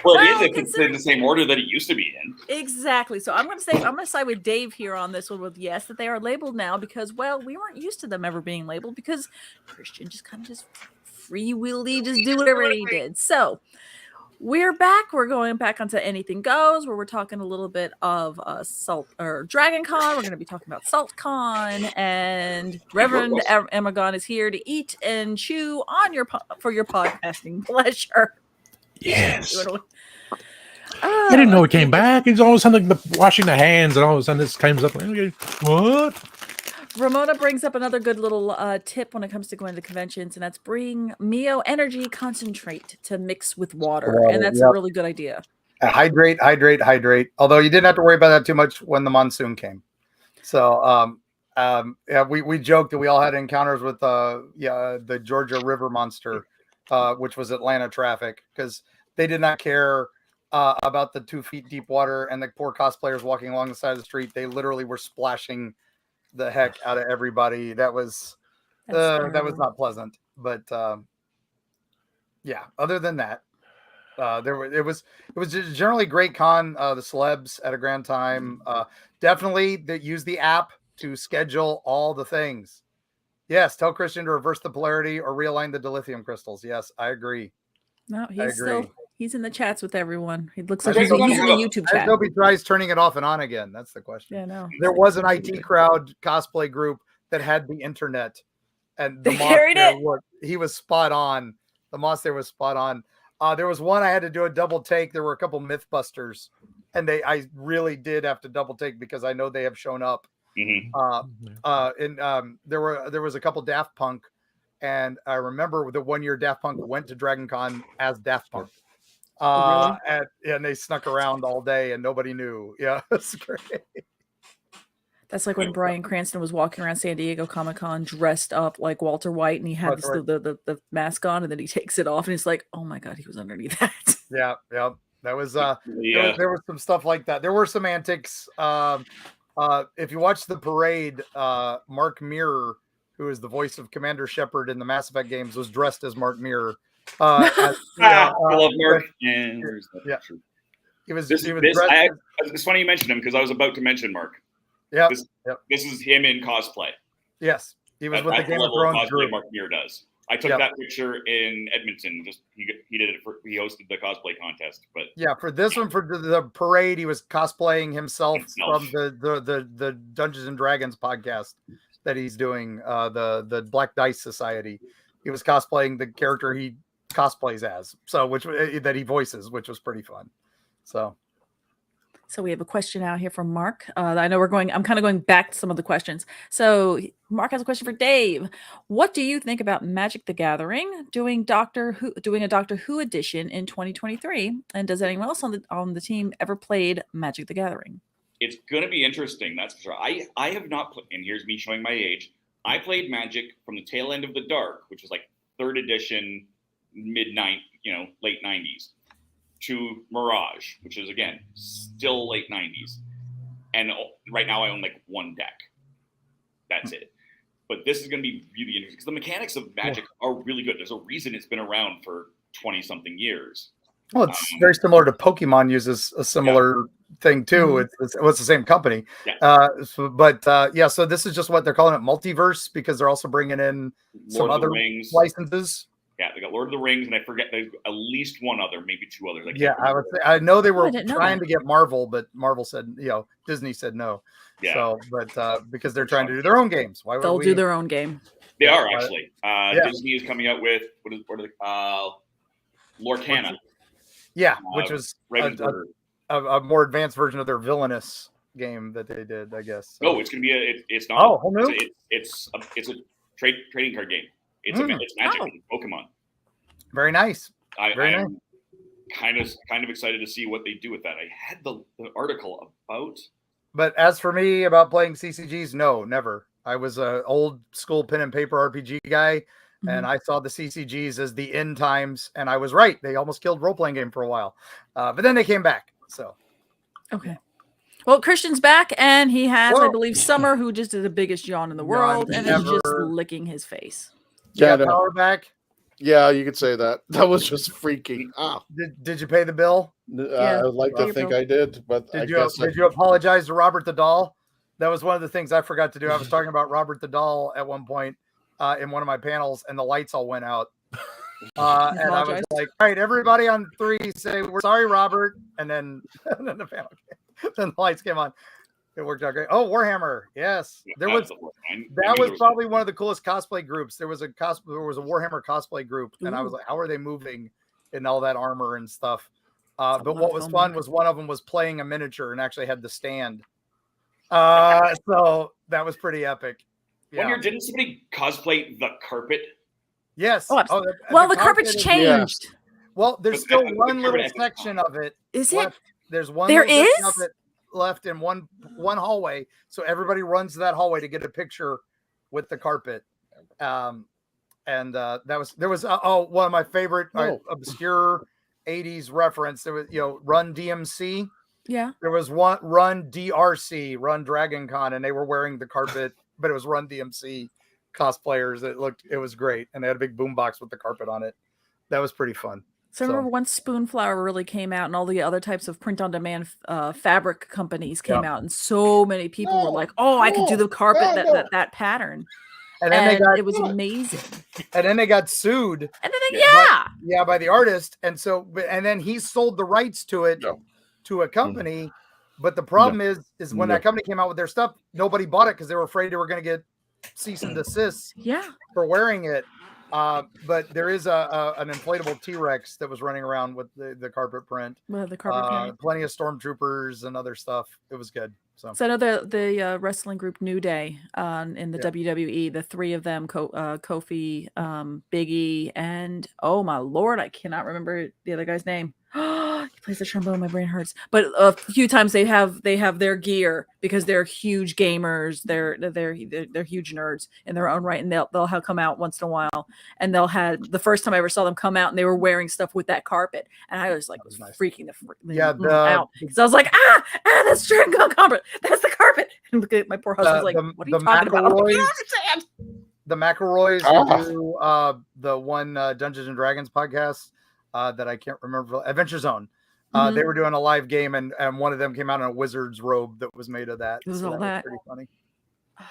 Well, it is if it's in the same order that it used to be in. Exactly. So I'm going to side with Dave here on this one. With yes, that they are labeled now because we weren't used to them ever being labeled because Christian just kind of free willed, just do whatever he did. So we're back. We're going back onto Anything Goes, where we're talking a little bit of Dragon Con. We're going to be talking about Salt Con, and Reverend Emagon is here to eat and chew on for your podcasting pleasure. Yes. I didn't know he came back. He's all of a sudden washing the hands, and all of a sudden this comes up. What? Ramona brings up another good little tip when it comes to going to conventions, and that's bring Mio Energy Concentrate to mix with water. And that's a really good idea. Hydrate. Although you didn't have to worry about that too much when the monsoon came. So Yeah, we joked that we all had encounters with the Georgia River monster, which was Atlanta traffic, because they did not care about the 2 feet deep water and the poor cosplayers walking along the side of the street. They literally were splashing the heck out of everybody. That was not pleasant. But yeah, other than that, it was just generally great con. The celebs had a grand time. Definitely that use the app to schedule all the things. Yes, tell Christian to reverse the polarity or realign the dilithium crystals. Yes, I agree. No, he's in the chats with everyone. He looks like he's in the YouTube chat. I hope he tries turning it off and on again. That's the question. Yeah, no. There was an IT crowd cosplay group that had the internet, and they carried it. He was spot on. The monster was spot on. There was one I had to do a double take. There were a couple Mythbusters, and I really did have to double take because I know they have shown up. Mm-hmm. There was a couple Daft Punk, and I remember the 1 year Daft Punk went to Dragon Con as Daft Punk. Really? And they snuck around all day and nobody knew. Yeah, it's great. That's like when Bryan Cranston was walking around San Diego Comic-Con dressed up like Walter White, and he had the mask on, and then he takes it off, and he's like, "Oh my god, he was underneath that." Yeah. That was there was some stuff like that. There were some antics. If you watch the parade, Mark Mirror, who is the voice of Commander Shepard in the Mass Effect games, was dressed as Mark Mirror. I love Mark. Yeah. It's funny you mentioned him because I was about to mention Mark. Yeah. This is him in cosplay. Yes. He was with the Game of Thrones group. Mark Mirror does. I took that picture in Edmonton. He did it he hosted the cosplay contest. But yeah, for this one, for the parade, he was cosplaying himself. From the Dungeons and Dragons podcast that he's doing, the Black Dice Society. He was cosplaying the character he cosplays as, that he voices, which was pretty fun. So we have a question out here from Mark. I know I'm kind of going back to some of the questions. So Mark has a question for Dave. What do you think about Magic the Gathering doing a Doctor Who edition in 2023? And does anyone else on the team ever played Magic the Gathering? It's going to be interesting, that's for sure. I have not played, and here's me showing my age. I played Magic from the tail end of the Dark, which was like 3rd edition, late 90s. To Mirage, which is again still late 90s, and right now I own like one deck. That's it. But this is going to be really interesting because the mechanics of Magic are really good. There's a reason it's been around for 20-something years. Well, it's very similar to Pokemon uses a similar thing too. It's the same company. Yeah. So this is just what they're calling it, multiverse, because they're also bringing in some other licenses. Yeah, they got Lord of the Rings, and I forget there's at least one other, maybe 2 others. I know they were trying to get Marvel, but Marvel said, Disney said no. Yeah. So, because they're trying to do their own games, they'll do their own game. They are actually. Disney is coming out with Lorcana. Yeah, which was a more advanced version of their Villainous game that they did, I guess. So. No, it's going to be it's not. Oh, whole new? It's a trading card game. It's Magic, Pokemon. Very nice. I'm kind of excited to see what they do with that. I had the article about. But as for me about playing CCGs, no, never. I was an old school pen and paper RPG guy, and I saw the CCGs as the end times, and I was right. They almost killed role playing game for a while, but then they came back. So, okay. Well, Christian's back, and he has, I believe, Summer, who just did the biggest yawn in the world, and is just licking his face. Yeah, power back. Yeah, you could say that. That was just freaking. Did you pay the bill? I'd like to think I did, but did you apologize to Robert the Doll? That was one of the things I forgot to do. I was talking about Robert the Doll at one point in one of my panels, and the lights all went out. And I was like, "All right, everybody on 3, say we're sorry, Robert." And then the panel then the lights came on. It worked out great. Oh, Warhammer. Yes. That was probably one of the coolest cosplay groups. There was a Warhammer cosplay group, and I was like, how are they moving in all that armor and stuff? But what was fun was one of them was playing a miniature and actually had the stand. So that was pretty epic. Yeah. One year, didn't somebody cosplay the carpet? Yes. The carpet's changed. Well, there's still one little section of it. Is it? There's one. There is? Of it. left in one hallway, so everybody runs to that hallway to get a picture with the carpet. There was one of my favorite obscure 80s reference. There was Run DMC. Yeah. There was one Run DRC, Run Dragon Con, and they were wearing the carpet, but it was Run DMC cosplayers. It was great, and they had a big boombox with the carpet on it. That was pretty fun. So I remember once Spoonflower really came out, and all the other types of print-on-demand fabric companies came out, and so many people were like, "Oh, I could do the carpet that pattern," and then it was amazing. And then they got sued. And then by the artist, and then he sold the rights to it to a company. But the problem is when that company came out with their stuff, nobody bought it because they were afraid they were going to get cease and desist for wearing it. But there is an inflatable T-Rex that was running around with the carpet print. Well, the carpet print. Plenty of stormtroopers and other stuff. It was good. So I know the wrestling group New Day in the WWE, the three of them, Kofi, Big E, and oh my Lord, I cannot remember the other guy's name. He plays the trombone. My brain hurts. But a few times they have their gear because they're huge gamers. They're huge nerds in their own right, and they'll have come out once in a while. And they'll have the first time I ever saw them come out, and they were wearing stuff with that carpet, and I was like freaking out because I was like, that's Dragon Con carpet. That's the carpet. And look at my poor husband's like, what are you talking about? I don't understand. The McElroys do the one Dungeons and Dragons podcast. That I can't remember, Adventure Zone. They were doing a live game, and one of them came out in a wizard's robe that was made of that. It was all that. Was pretty funny. Oh,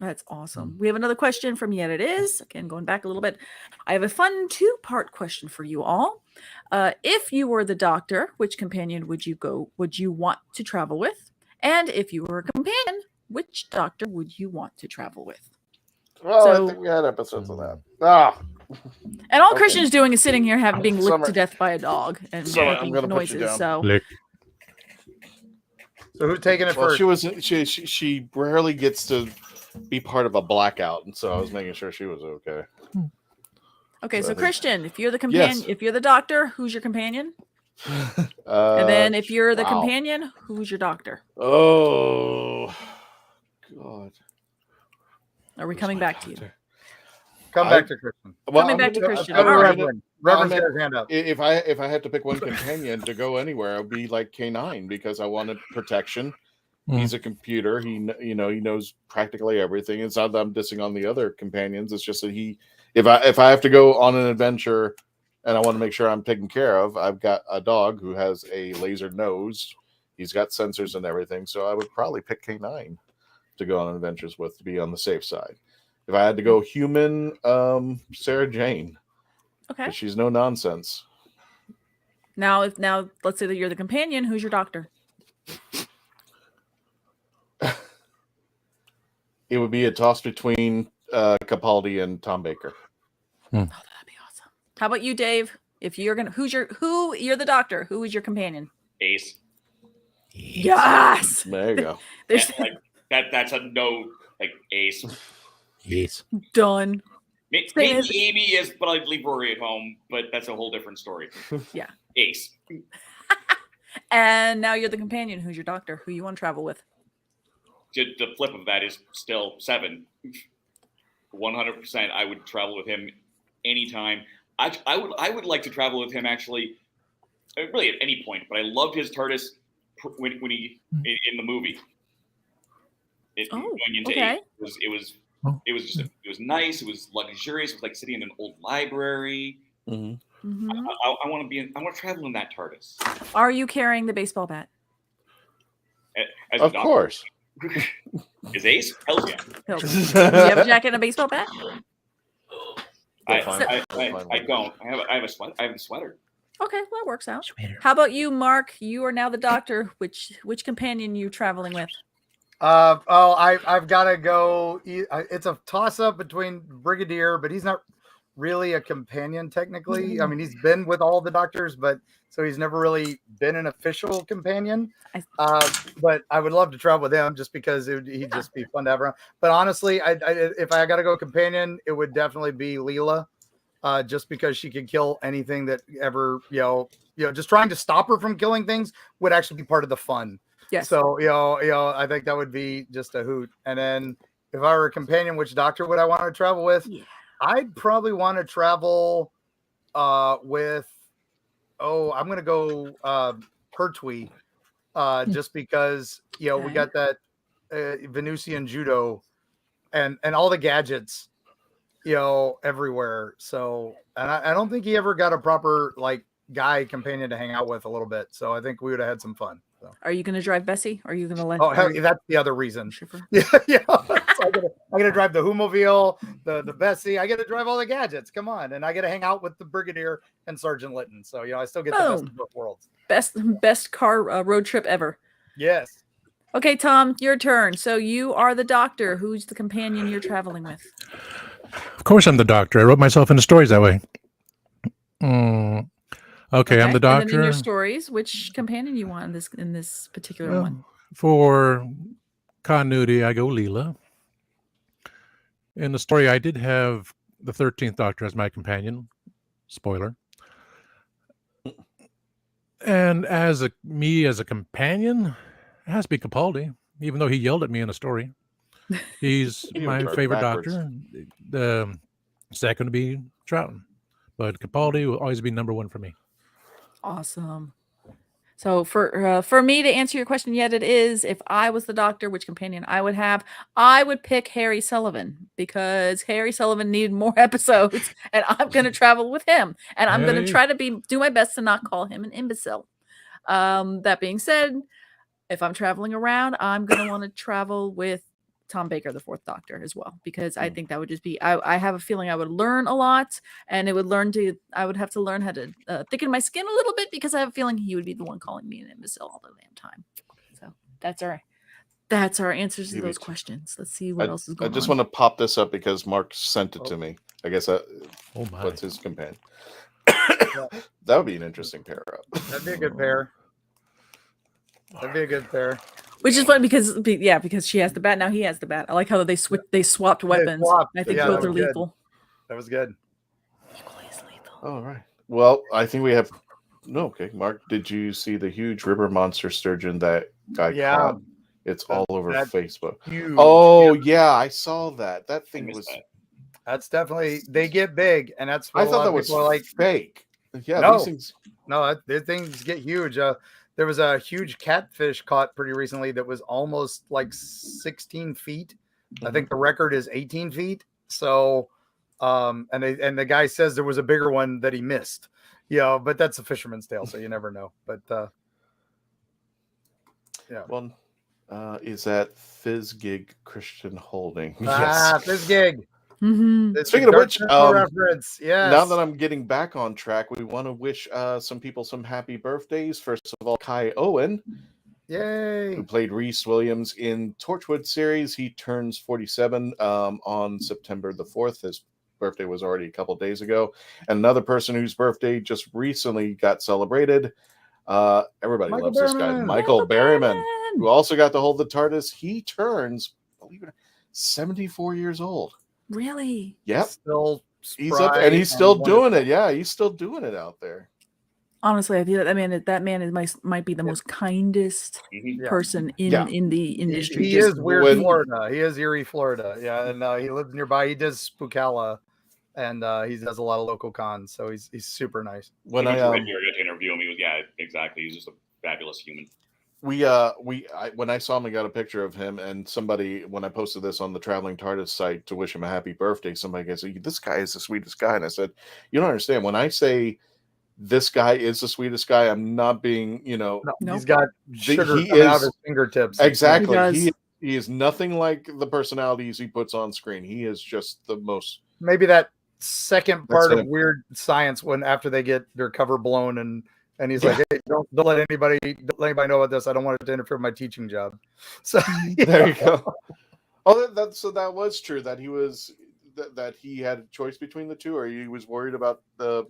that's awesome. We have another question from Yet It Is. Again, going back a little bit. I have a fun 2-part question for you all. If you were the Doctor, which companion would you want to travel with? And if you were a companion, which Doctor would you want to travel with? Well, I think we had episodes of that. And all Christian's doing is sitting here being licked to death by a dog and making noises. So who's taking it first? She rarely gets to be part of a blackout, and so I was making sure she was okay. Okay, so Christian, if you're the companion, if you're the Doctor, who's your companion? And then if you're the companion, who's your Doctor? Oh God. Are we coming back to you? Come back to Christian. Coming back to Christian. Reverend's got his hand up. If I had to pick one companion to go anywhere, it would be like K9 because I wanted protection. He's a computer. He knows practically everything. It's not that I'm dissing on the other companions. It's just that if I have to go on an adventure and I want to make sure I'm taken care of, I've got a dog who has a laser nose. He's got sensors and everything. So I would probably pick K9 to go on adventures with to be on the safe side. If I had to go human, Sarah Jane. Okay. She's no nonsense. Now let's say that you're the companion. Who's your Doctor? It would be a toss between Capaldi and Tom Baker. Oh, that'd be awesome. How about you, Dave? If you're you're the Doctor, who is your companion? Ace. Yes. There you go. That's a no, like Ace. Yes. Done. Maybe Amy is, but I'd leave Rory at home. But that's a whole different story. Yeah. Ace. And now you're the companion. Who's your Doctor? Who you want to travel with? The flip of that is still 7. 100%. I would travel with him anytime. I would like to travel with him actually, really at any point. But I loved his TARDIS when he in the movie. Going into 8, it was nice. It was luxurious. It was like sitting in an old library. Mm-hmm. Mm-hmm. I want to travel in that TARDIS. Are you carrying the baseball bat? Of course. Is Ace? Hell yeah. Do you have a jacket and a baseball bat? I don't. I have a sweater. I have a sweater. Okay, well, that works out. How about you, Mark? You are now the Doctor. Which companion you traveling with? I've got to go. It's a toss up between Brigadier, but he's not really a companion technically. I mean, he's been with all the Doctors, but so he's never really been an official companion. But I would love to travel with him just because he'd just be fun to have around. But honestly, if I got to go companion, it would definitely be Leela, just because she could kill anything that ever, just trying to stop her from killing things would actually be part of the fun. Yes. So I think that would be just a hoot. And then if I were a companion, which doctor would I want to travel with? Yeah. I'd probably want to travel with. Oh, I'm gonna go Pertwee, just because we got that Venusian judo and all the gadgets, everywhere. So, and I don't think he ever got a proper guy companion to hang out with a little bit. So I think we would have had some fun. So. Are you going to drive Bessie? Or are you going to let? Oh, that's the other reason. Schiffer? Yeah. So I got to drive the Whomobile, the Bessie. I got to drive all the gadgets. Come on, and I got to hang out with the Brigadier and Sergeant Litton. So I still get the best of both worlds. Best car road trip ever. Yes. Okay, Tom, your turn. So you are the doctor. Who's the companion you're traveling with? Of course, I'm the doctor. I wrote myself into stories that way. Okay, I'm the doctor. And then in your stories, which companion you want in this particular one? For continuity, I go Leela. In the story, I did have the 13th Doctor as my companion. Spoiler. And as a companion, it has to be Capaldi, even though he yelled at me in the story. He's my favorite doctor. The second to be Troughton, but Capaldi will always be number one for me. Awesome. So for me to answer your question, yet it is, if I was the doctor, which companion I would have, I would pick Harry Sullivan, because Harry Sullivan needed more episodes, and I'm going to travel with him, and I'm going to try to do my best to not call him an imbecile. That being said, if I'm traveling around, I'm going to want to travel with Tom Baker, the fourth Doctor, as well, because I think that would just be, I have a feeling I would learn a lot, and I would have to learn how to thicken my skin a little bit, because I have a feeling he would be the one calling me an imbecile all the damn time. So that's our answers to those questions. Let's see what else is going on. I just want to pop this up because Mark sent it to me. I guess what's his companion? That would be an interesting pair up. That'd be a good pair. Which is funny because she has the bat, now he has the bat. I like how they swapped weapons. I think both are lethal. That was good. Equally as lethal. All right. Well, I think we have. No, okay. Mark, did you see the huge river monster sturgeon that guy caught? It's all over Facebook. Huge. Oh yeah, I saw that. That thing was. That's definitely, they get big, and that's I thought that was fake. Yeah, these things get huge. There was a huge catfish caught pretty recently that was almost 16 feet. I think the record is 18 feet. So, and the guy says there was a bigger one that he missed. But that's a fisherman's tale, so you never know. But yeah. Well, is that Fizzgig Christian Holding? Yes. Fizzgig. Mm-hmm. Speaking of which, reference. Yes. Now that I'm getting back on track, we want to wish some people some happy birthdays. First of all, Kai Owen, yay, who played Rhys Williams in Torchwood series. He turns 47 on September the 4th. His birthday was already a couple days ago. And another person whose birthday just recently got celebrated. Everybody loves this guy, Michael Berryman, who also got to hold the TARDIS. He turns, believe it or not, 74 years old. Really? Yep. He's up and he's still doing it. Yeah, he's still doing it out there. Honestly, I feel that man might be the most kindest person in the industry. He is weird Florida. He is Erie, Florida. Yeah, and he lives nearby. He does Spookala, and he does a lot of local cons. So he's super nice. When I got to interview him, exactly. He's just a fabulous human. When I saw him and got a picture of him, and somebody, when I posted this on the Traveling TARDIS site to wish him a happy birthday, somebody goes, "This guy is the sweetest guy." And I said, "You don't understand. When I say this guy is the sweetest guy, I'm not being, No. He's got sugar coming out of his fingertips. Exactly. He is nothing like the personalities he puts on screen. He is just the most. Maybe that second part of Weird Science, when after they get their cover blown and he's like, "Hey, don't let anybody know about this. I don't want it to interfere with my teaching job." So there you go. Oh, that was true that he was that he had a choice between the two, or he was worried about the.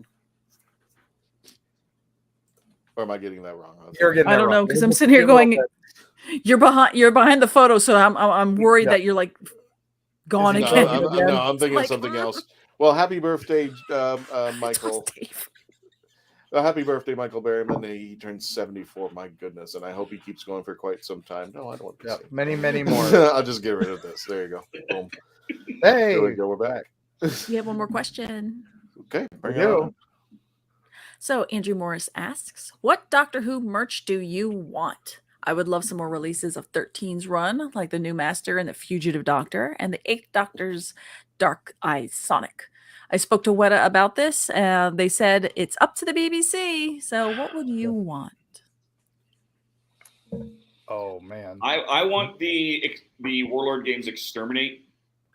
Or am I getting that wrong? I don't know, because I'm sitting here going, "You're behind the photo," so I'm worried that you're like gone again. I'm thinking of something else. Well, happy birthday, Michael. Happy birthday, Michael Berryman. He turns 74. My goodness, and I hope he keeps going for quite some time. No, I don't want to. Yeah, many, many more. I'll just get rid of this. There you go. Boom. Hey, there we go. We're back. We have one more question. Okay, bring it on. So Andrew Morris asks, "What Doctor Who merch do you want? I would love some more releases of 13's run, like the New Master and the Fugitive Doctor, and the Eighth Doctor's Dark Eyes Sonic. I spoke to Weta about this, and they said it's up to the BBC. So what would you want?" Oh man, I want the Warlord Games Exterminate,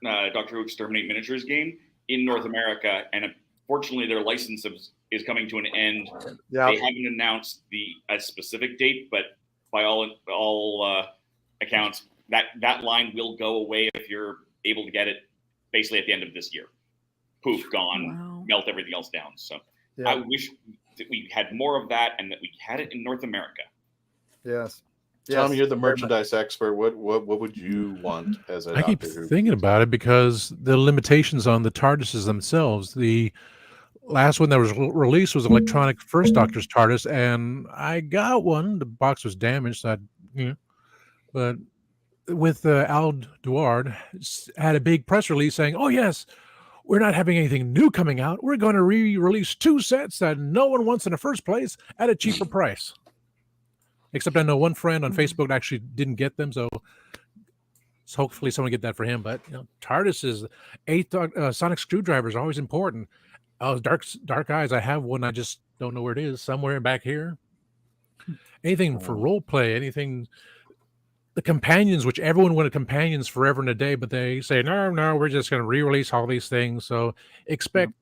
Doctor Who Exterminate miniatures game in North America, and unfortunately their license is coming to an end. Yeah. They haven't announced a specific date, but by all accounts, that line will go away if you're able to get it basically at the end of this year. Poof, gone, melt everything else down. So I wish that we had more of that and that we had it in North America. Yes. Tom, you're the merchandise expert. What would you want as a I keep Doctor Who? thinking about it because the limitations on the TARDISes themselves. The last one that was released was electronic First Doctor's TARDIS, and I got one. The box was damaged, so but with Al Duard had a big press release saying, "Oh yes, we're not having anything new coming out. We're going to re-release 2 sets that no one wants in the first place at a cheaper price." Except I know one friend on Facebook actually didn't get them, so hopefully someone get that for him. But TARDIS is sonic screwdrivers are always important. Dark Eyes, I have one. I just don't know where it is. Somewhere back here. Anything for role play, anything. The companions, which everyone wanted companions forever and a day, but they say no, we're just going to re-release all these things. So expect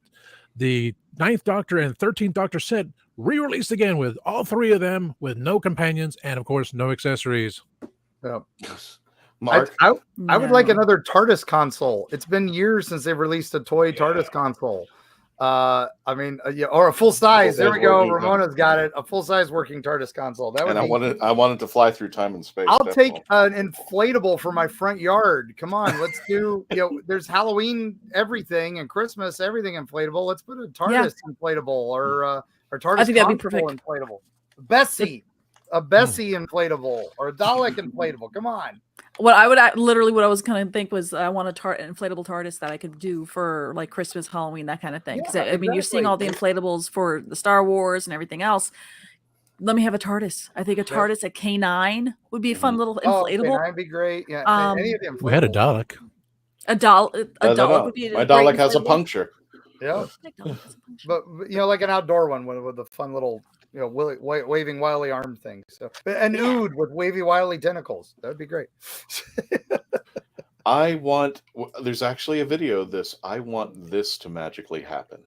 the 9th Doctor and 13th Doctor set re-released again with all 3 of them with no companions and of course no accessories. Yeah. Mark, I would like another TARDIS console. It's been years since they've released a toy TARDIS console. Or a full size. There we go. Ramona's got it. A full size working TARDIS console. That would. And I wanted to fly through time and space. I'll take an inflatable for my front yard. Come on, let's do. There's Halloween everything and Christmas everything inflatable. Let's put a TARDIS inflatable or TARDIS. I think that'd be perfect. Inflatable. Bessie, a Bessie inflatable or a Dalek inflatable. Come on. What I was going to think was I want an inflatable TARDIS that I could do for like Christmas, Halloween, that kind of thing. Because I mean, you're seeing all the inflatables for the Star Wars and everything else. Let me have a TARDIS. I think a TARDIS, a K9 would be a fun little inflatable. K9 would be great. Yeah, any of the we had a Dalek. A Dalek would be. My Dalek has a puncture. Yeah, but like an outdoor one with a fun little. Waving wily arm thing. So an Ood with wavy wily tentacles. That would be great. There's actually a video of this. I want this to magically happen.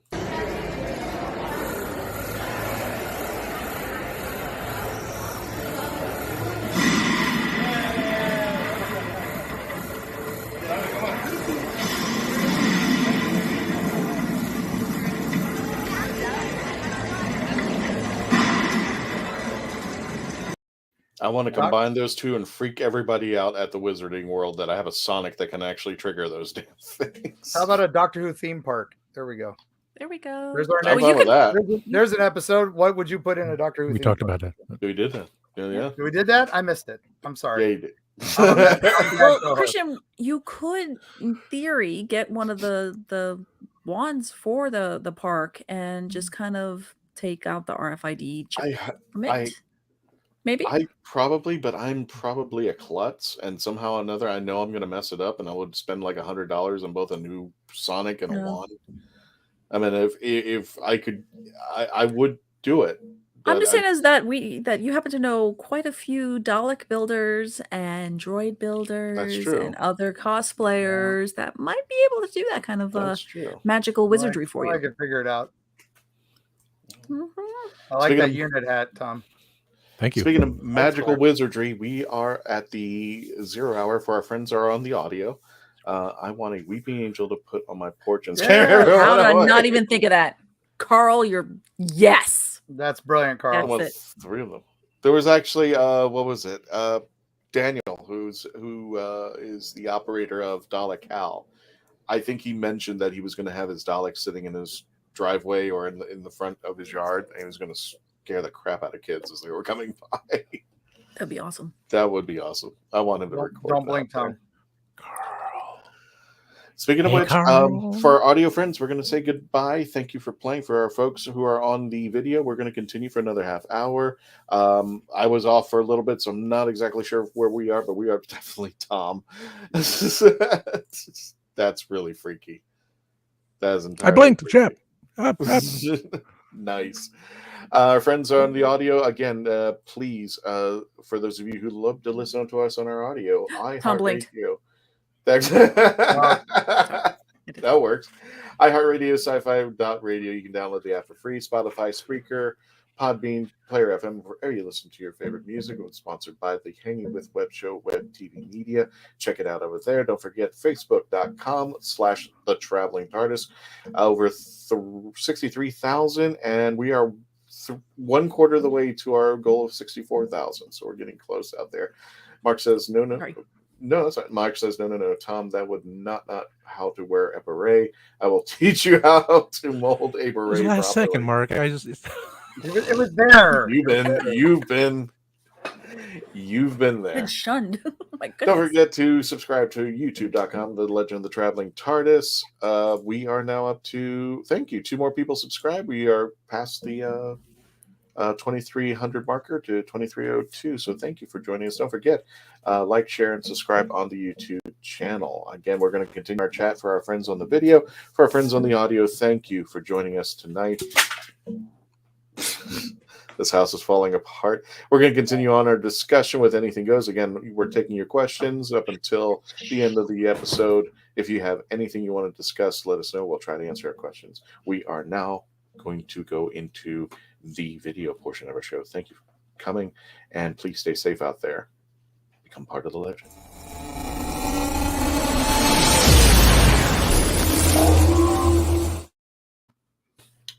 I want to combine those two and freak everybody out at the Wizarding World that I have a Sonic that can actually trigger those damn things. How about a Doctor Who theme park? There we go. There's our next. There's an episode. What would you put in a Doctor Who? We talked about that. We did that. Yeah. We did that. I missed it. I'm sorry. Yeah, you did. Well, Christian, you could, in theory, get one of the wands for the park and just kind of take out the RFID chip from it. Maybe I'm probably a klutz, and somehow or another I know I'm going to mess it up, and I would spend like $100 on both a new Sonic and a wand. I mean, if I could, I would do it. I'm just saying is that you happen to know quite a few Dalek builders and droid builders and other cosplayers that might be able to do that kind of magical wizardry for you. I could figure it out. I like that unit hat, Tom. Thank you. Speaking of magical wizardry, we are at the 0 hour for our friends who are on the audio. I want a weeping angel to put on my porch and scare her. How did I not even think of that? Carl, yes. That's brilliant, Carl. That's it. 3 of them. There was actually what was it? Daniel, who is the operator of Dalek Hal. I think he mentioned that he was going to have his Dalek sitting in his driveway or in the front of his yard, and he was going to scare the crap out of kids as they were coming by. That'd be awesome. That would be awesome. I want him to record. Don't blink, Tom. Speaking of Hey, which, Carl. for our audio friends, we're going to say goodbye. Thank you for playing. For our folks who are on the video, we're going to continue for another half hour. I was off for a little bit, so I'm not exactly sure where we are, but we are definitely Tom. That's really freaky. That is entirely I blinked, freaky. Chip. Nice. Our friends are on the audio. Again, please, for those of you who love to listen to us on our audio, Tom blinked. iHeartRadio. That works. iHeartRadio, sci-fi.radio. You can download the app for free. Spotify, Spreaker, Podbean, Player FM, wherever you listen to your favorite music. It was sponsored by the Hanging with Web Show, Web TV Media. Check it out over there. Don't forget Facebook.com/The Traveling TARDIS. Over 63,000, and we are 1/4 of the way to our goal of 64,000. So we're getting close out there. Mark says, no. Sorry. No, that's right. Mike says, no, Tom, that would not how to wear a beret. I will teach you how to mold a It beret. was last properly. second, Mark. I just It was there. You've been there. Been shunned. Oh my goodness. Don't forget to subscribe to youtube.com, The Legend of the Traveling TARDIS. We are now up to, thank you, 2 more people subscribe. We are past the 2300 marker to 2302. So thank you for joining us. Don't forget, like, share, and subscribe on the YouTube channel. Again, we're going to continue our chat for our friends on the video. For our friends on the audio, thank you for joining us tonight. This house is falling apart. We're going to continue on our discussion with Anything Goes. Again, we're taking your questions up until the end of the episode. If you have anything you want to discuss, let us know. We'll try to answer your questions. We are now going to go into the video portion of our show. Thank you for coming, and please stay safe out there. Become part of the legend.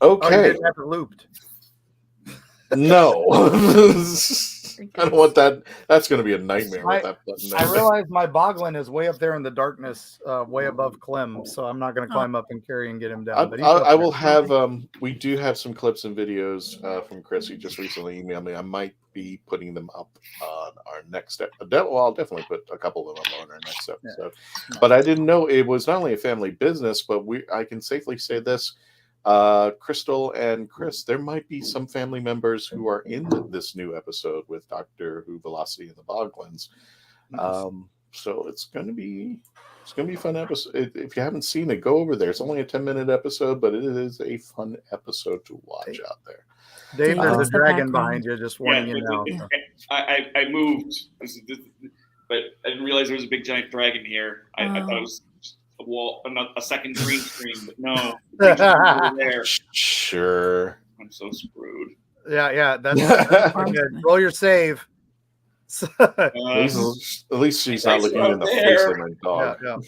Okay. Oh, you didn't have it looped. No. I don't want that. That's going to be a nightmare with that button. I realize my boglin is way up there in the darkness, way above Clem, so I'm not going to climb up and carry and get him down. But I will have. We do have some clips and videos from Chris. He just recently emailed me. I might be putting them up on our next episode. Well, I'll definitely put a couple of them up on our next episode. Yeah. But I didn't know it was not only a family business, but I can safely say this. Crystal and Chris, there might be some family members who are in this new episode with Doctor Who Velocity and the Boglins. So it's going to be a fun episode. If you haven't seen it, go over there. It's only a 10-minute episode, but it is a fun episode to watch out there. Dave, there's a dragon behind you, just warning you now. I moved, but I didn't realize there was a big giant dragon here. I thought it was a second green screen, but no. There. Sure. I'm so screwed. Yeah, that's good. Roll your save. At least she's not looking in the face of my dog. Yeah.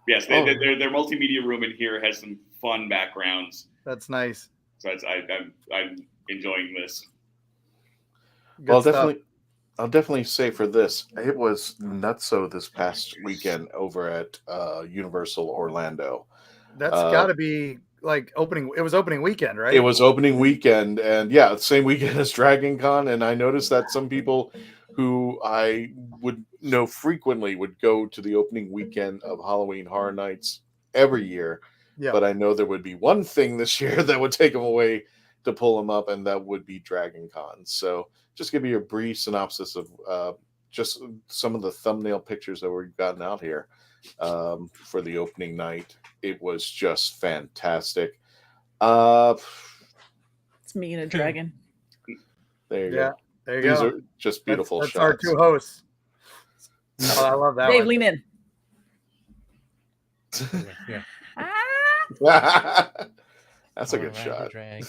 Yes, their multimedia room in here has some fun backgrounds. That's nice. So I'm enjoying this. Good I'll definitely say for this, it was nutso this past weekend over at Universal Orlando. That's got to be like opening. It was opening weekend, right? It was opening weekend, and yeah, same weekend as Dragon Con. And I noticed that some people who I would know frequently would go to the opening weekend of Halloween Horror Nights every year. Yeah. But I know there would be one thing this year that would take them away to pull them up, and that would be Dragon Con. So just give you a brief synopsis of just some of the thumbnail pictures that we've gotten out here for the opening night. It was just fantastic. It's me and a dragon. There you go. There you go. These are just beautiful that's shots. Our 2 hosts. Oh, I love that Dave, one. lean in. That's a good shot. Okay.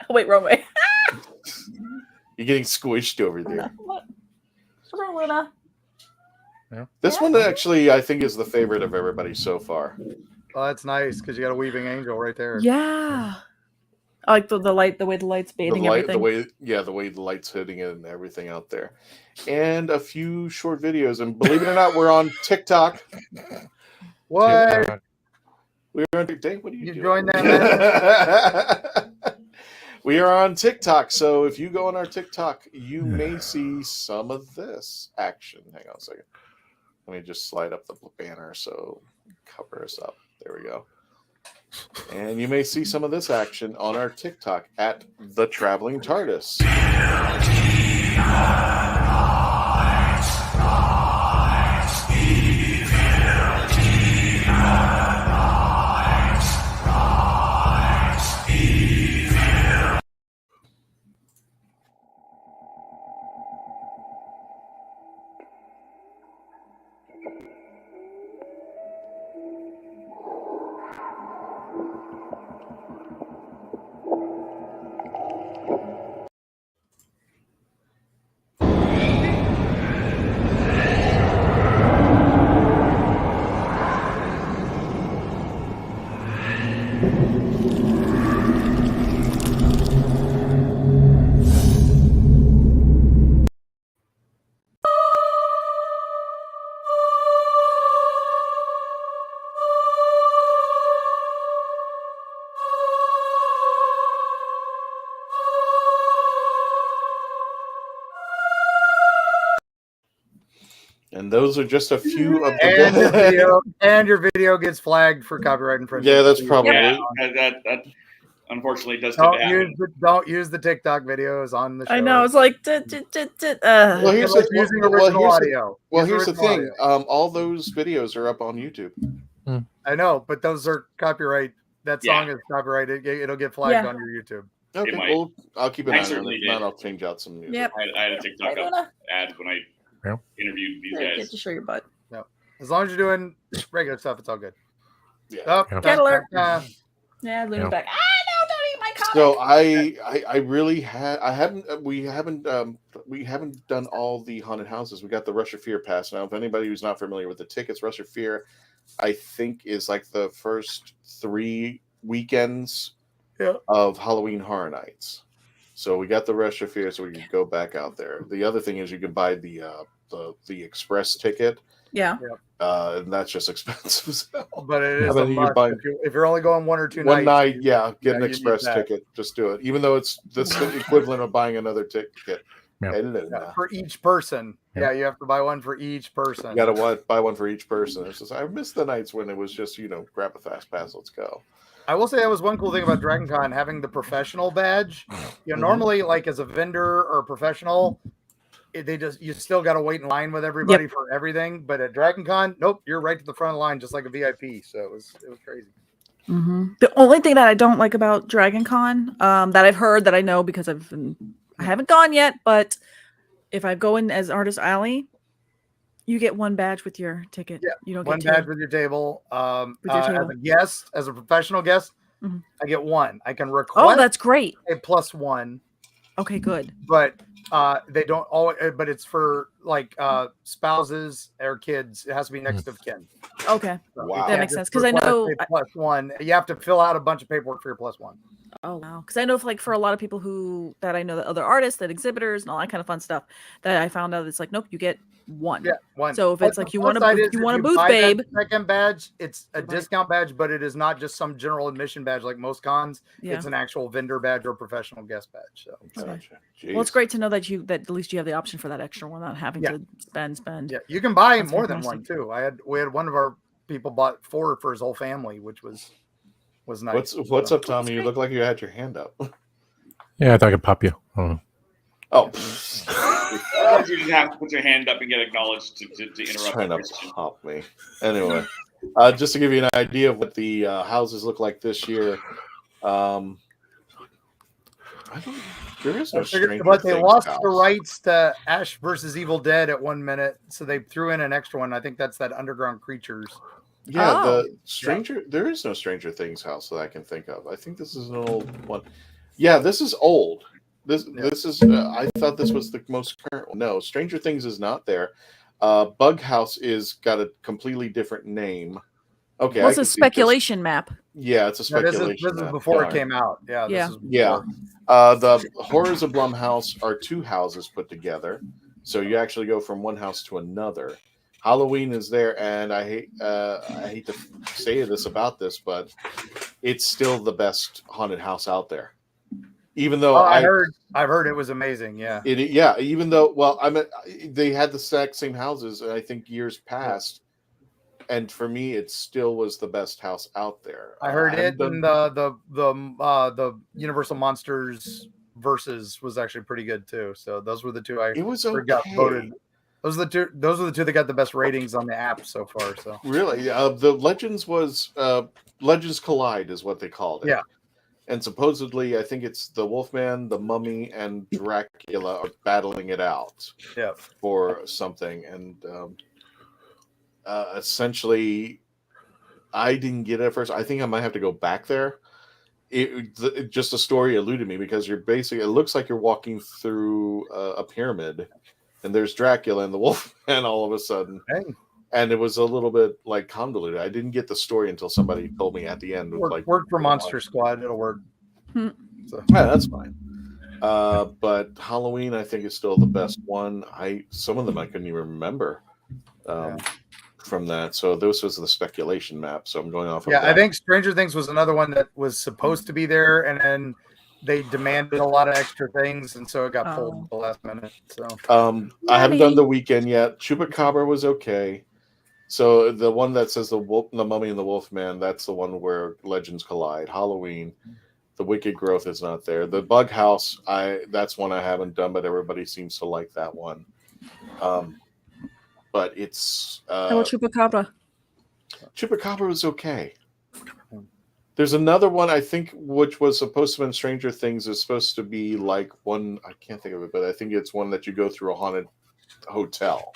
Oh, wait, wrong way. You're getting squished over there. Luna. This one actually, I think, is the favorite of everybody so far. Oh, that's nice because you got a weaving angel right there. Yeah. I like the light, the way the light's bathing everything. The way the light's hitting it and everything out there. And a few short videos. And believe it or not, we're on TikTok. What? We are on TikTok. What are you doing? Join that. We are on TikTok, so if you go on our TikTok, you may see some of this action. Hang on a second. Let me just slide up the banner so cover us up. There we go. And you may see some of this action on our TikTok at the Traveling TARDIS. And those are just a few of the and your video gets flagged for copyright infringement. Yeah, that's probably that unfortunately does don't use the TikTok videos on the show. I know, it's like well, here's the using original audio. Well, here's the thing. All those videos are up on YouTube. I know, but those are copyright. That song is copyrighted. It'll get flagged on your YouTube. Okay, well, I'll keep an eye on it. I'll change out some music. Yep. I had a TikTok ad when I interviewed these guys. Get to show your butt. No, as long as you're doing regular stuff, it's all good. Yeah. Oh, Cat alert. Yeah, Luna's back. No, don't eat my comic. So I really we haven't done all the haunted houses. We got the Rush of Fear pass. Now, if anybody who's not familiar with the tickets, Rush of Fear, I think is like the first 3 weekends of Halloween Horror Nights. So we got the Rush of Fear, so we can go back out there. The other thing is you can buy the express ticket. Yeah. And that's just expensive as hell. But it is a must. If you're only going 1 or 2 nights. One night, get an express ticket. Just do it. Even though it's the equivalent of buying another ticket. For each person. Yeah, you have to buy one for each person. You got to buy one for each person. It's just, I missed the nights when it was just, grab a fast pass, let's go. I will say that was one cool thing about Dragon Con, having the professional badge. Normally, like as a vendor or a professional, you still got to wait in line with everybody for everything. But at Dragon Con, nope, you're right to the front of the line, just like a VIP. So it was crazy. Mm-hmm. The only thing that I don't like about Dragon Con, that I've heard, that I know because I haven't gone yet, but if I go in as Artist Alley, you get 1 badge with your ticket. Yeah, you don't get 1 2. badge with your table. As a guest, as a professional guest, I get 1. I can request. Oh, that's great. A +1. Okay, good. But they don't always. But it's for like spouses or kids. It has to be next of kin. Okay, wow, that makes sense because I know +1. You have to fill out a bunch of paperwork for your +1. Oh wow! Because I know, for a lot of people that I know, that other artists, that exhibitors, and all that kind of fun stuff, that I found out it's like, nope, you get 1. Yeah, 1. So if it's like you want a booth, babe, second badge, it's a discount badge, but it is not just some general admission badge like most cons. Yeah. It's an actual vendor badge or professional guest badge. So, well, it's great to know that at least you have the option for that extra one, not having to spend. Yeah, you can buy more than 1 too. We had one of our people bought 4 for his whole family, which was nice. What's up, Tommy? You look like you had your hand up. Yeah, I thought I could pop you. I don't know. Oh. You just have to put your hand up and get acknowledged to interrupt. Trying to pop me. Anyway, just to give you an idea of what the houses look like this year. There is no Stranger but they Things lost house. the rights to Ash versus Evil Dead at 1 minute, so they threw in an extra one. I think that's that Underground Creatures. Yeah, there is no Stranger Things house that I can think of. I think this is an old one. Yeah, this is old. This is. I thought this was the most current one. No, Stranger Things is not there. Bug House is got a completely different name. Okay, well, it's a speculation map. Yeah, it's a speculation. This is before it came out. Yeah. The Horrors of Blumhouse are 2 houses put together, so you actually go from one house to another. Halloween is there, and I hate to say this about this, but it's still the best haunted house out there. Even though I've heard it was amazing. Yeah. Even though, they had the exact same houses, I think years past, and for me, it still was the best house out there. I heard and the Universal Monsters Versus was actually pretty good too. So those were the two got voted. Those are the two that got the best ratings on the app so far. So really, the Legends was Legends Collide is what they called it. Yeah. And supposedly, I think it's the Wolfman, the Mummy, and Dracula are battling it out for something. And essentially, I didn't get it at first. I think I might have to go back there. Just a story eluded me because it looks like you're walking through a pyramid, and there's Dracula and the Wolfman all of a sudden. Dang. And it was a little bit like convoluted. I didn't get the story until somebody told me at the end. Work for Monster Squad. It'll work. So, yeah, that's fine. But Halloween, I think, is still the best one. Some of them I couldn't even remember from that. So this was the speculation map. So I'm going off of that. I think Stranger Things was another one that was supposed to be there, and then they demanded a lot of extra things, and so it got pulled at the last minute. So I haven't done the weekend yet. Chupacabra was okay. So the one that says the Mummy and the Wolfman, that's the one where Legends collide. Halloween, the Wicked Growth is not there. The Bug House, that's one I haven't done, but everybody seems to like that one. But it's how about Chupacabra? Chupacabra was okay. There's another one I think which was supposed to be in Stranger Things is supposed to be like one, I can't think of it, but I think it's one that you go through a haunted hotel.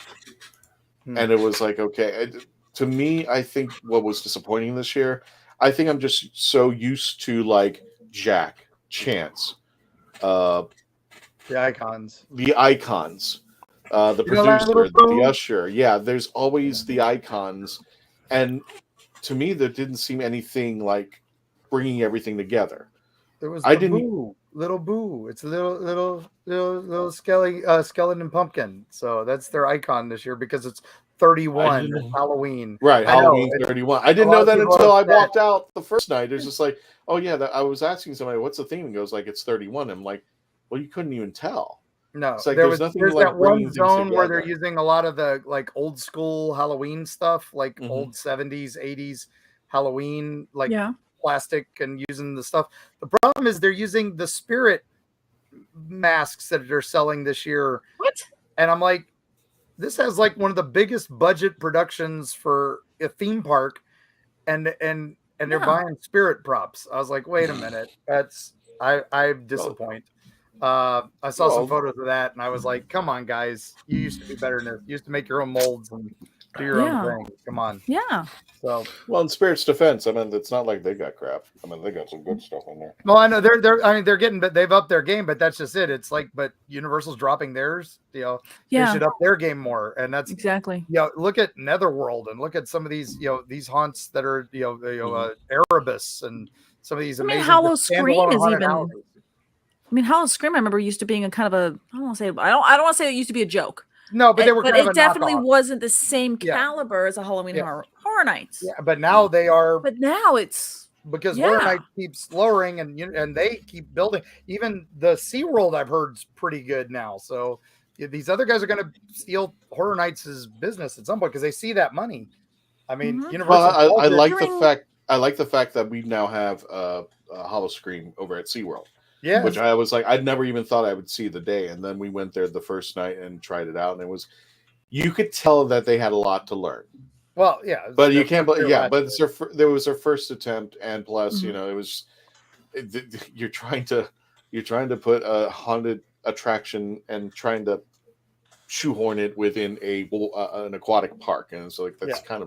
And it was like, okay, to me, I think what was disappointing this year, I think I'm just so used to like Jack, Chance, the icons, the producer, the usher. Yeah, there's always the icons. And to me, there didn't seem anything like bringing everything together. There was Little Boo. It's a little skeleton pumpkin. So that's their icon this year because it's 31. It's Halloween. Right, Halloween 31. I didn't know that until I walked out the first night. It's just like, oh yeah, I was asking somebody, what's the theme? And goes like, it's 31. I'm like, well, you couldn't even tell. No, it's like, there's like that one zone where they're using a lot of the like old school Halloween stuff, like old 70s, 80s Halloween, like plastic and using the stuff. The problem is they're using the spirit masks that they're selling this year. What? And I'm like, this has like one of the biggest budget productions for a theme park, and they're buying spirit props. I was like, wait a minute, I'm disappointed. I saw some photos of that, and I was like, come on, guys, you used to be better than this. You used to make your own molds and do your own thing. Come on. Yeah. So, well, in Spirit's defense, I mean, it's not like they got crap. I mean, they got some good stuff in there. Well, I know they're getting, but they've upped their game. But that's just it. It's like, but Universal's dropping theirs. They should up their game more. And that's exactly. Look at Netherworld and look at some of these, these haunts that are, Erebus and some of these amazing. Hollow Scream is even. Houses. I mean, Hollow Scream, I remember used to being a kind of a. I don't want to say it used to be a joke. No, but they were. But it definitely wasn't the same caliber as a Halloween Horror Nights. Yeah, but now they are. But now it's because Horror Nights keeps lowering, and they keep building. Even the SeaWorld I've heard is pretty good now. So these other guys are going to steal Horror Nights' business at some point because they see that money. I mean, Universal. Well, I like the fact. I like the fact that we now have a Hollow Scream over at SeaWorld. Yeah, which I was like, I'd never even thought I would see the day, and then we went there the first night and tried it out, and it was, you could tell that they had a lot to learn. Well, yeah, but you can't, but there was their first attempt, and plus, it was, you're trying to put a haunted attraction and trying to shoehorn it within an aquatic park, and so like that's kind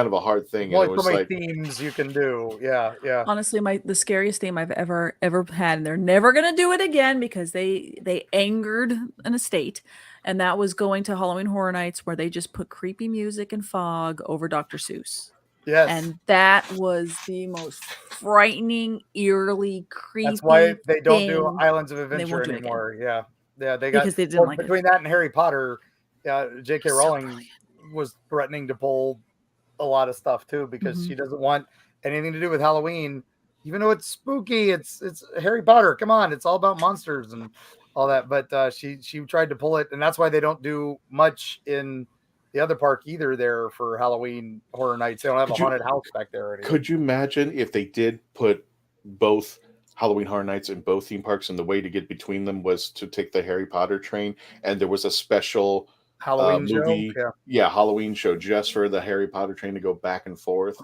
of a hard thing. Well, for my themes you can do. Yeah. Honestly, the scariest theme I've ever had, and they're never gonna do it again because they angered an estate, and that was going to Halloween Horror Nights where they just put creepy music and fog over Dr. Seuss. Yes. And that was the most frightening, eerily creepy. That's why they don't do Islands of Adventure anymore. Yeah. They got because they didn't like between that and Harry Potter, J.K. Rowling was threatening to pull a lot of stuff too, because she doesn't want anything to do with Halloween, even though it's spooky. It's Harry Potter. Come on, it's all about monsters and all that. But she tried to pull it, and that's why they don't do much in the other park either there for Halloween Horror Nights. They don't have a haunted house back there anymore. Could you imagine if they did put both Halloween Horror Nights in both theme parks, and the way to get between them was to take the Harry Potter train, and there was a special Halloween movie, show? Halloween show just for the Harry Potter train to go back and forth.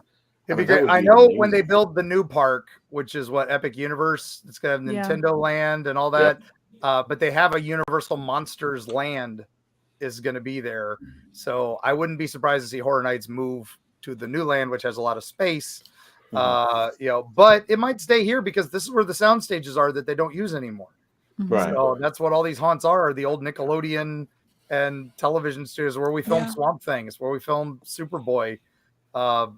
It'd be great. I know when they build the new park, which is what, Epic Universe, it's gonna have Nintendo Land and all that. But they have a Universal Monsters Land is going to be there, so I wouldn't be surprised to see Horror Nights move to the new land, which has a lot of space. But it might stay here because this is where the sound stages are that they don't use anymore. Right. So that's what all these haunts are the old Nickelodeon and television studios where we filmed Swamp Thing. It's where we filmed Superboy. I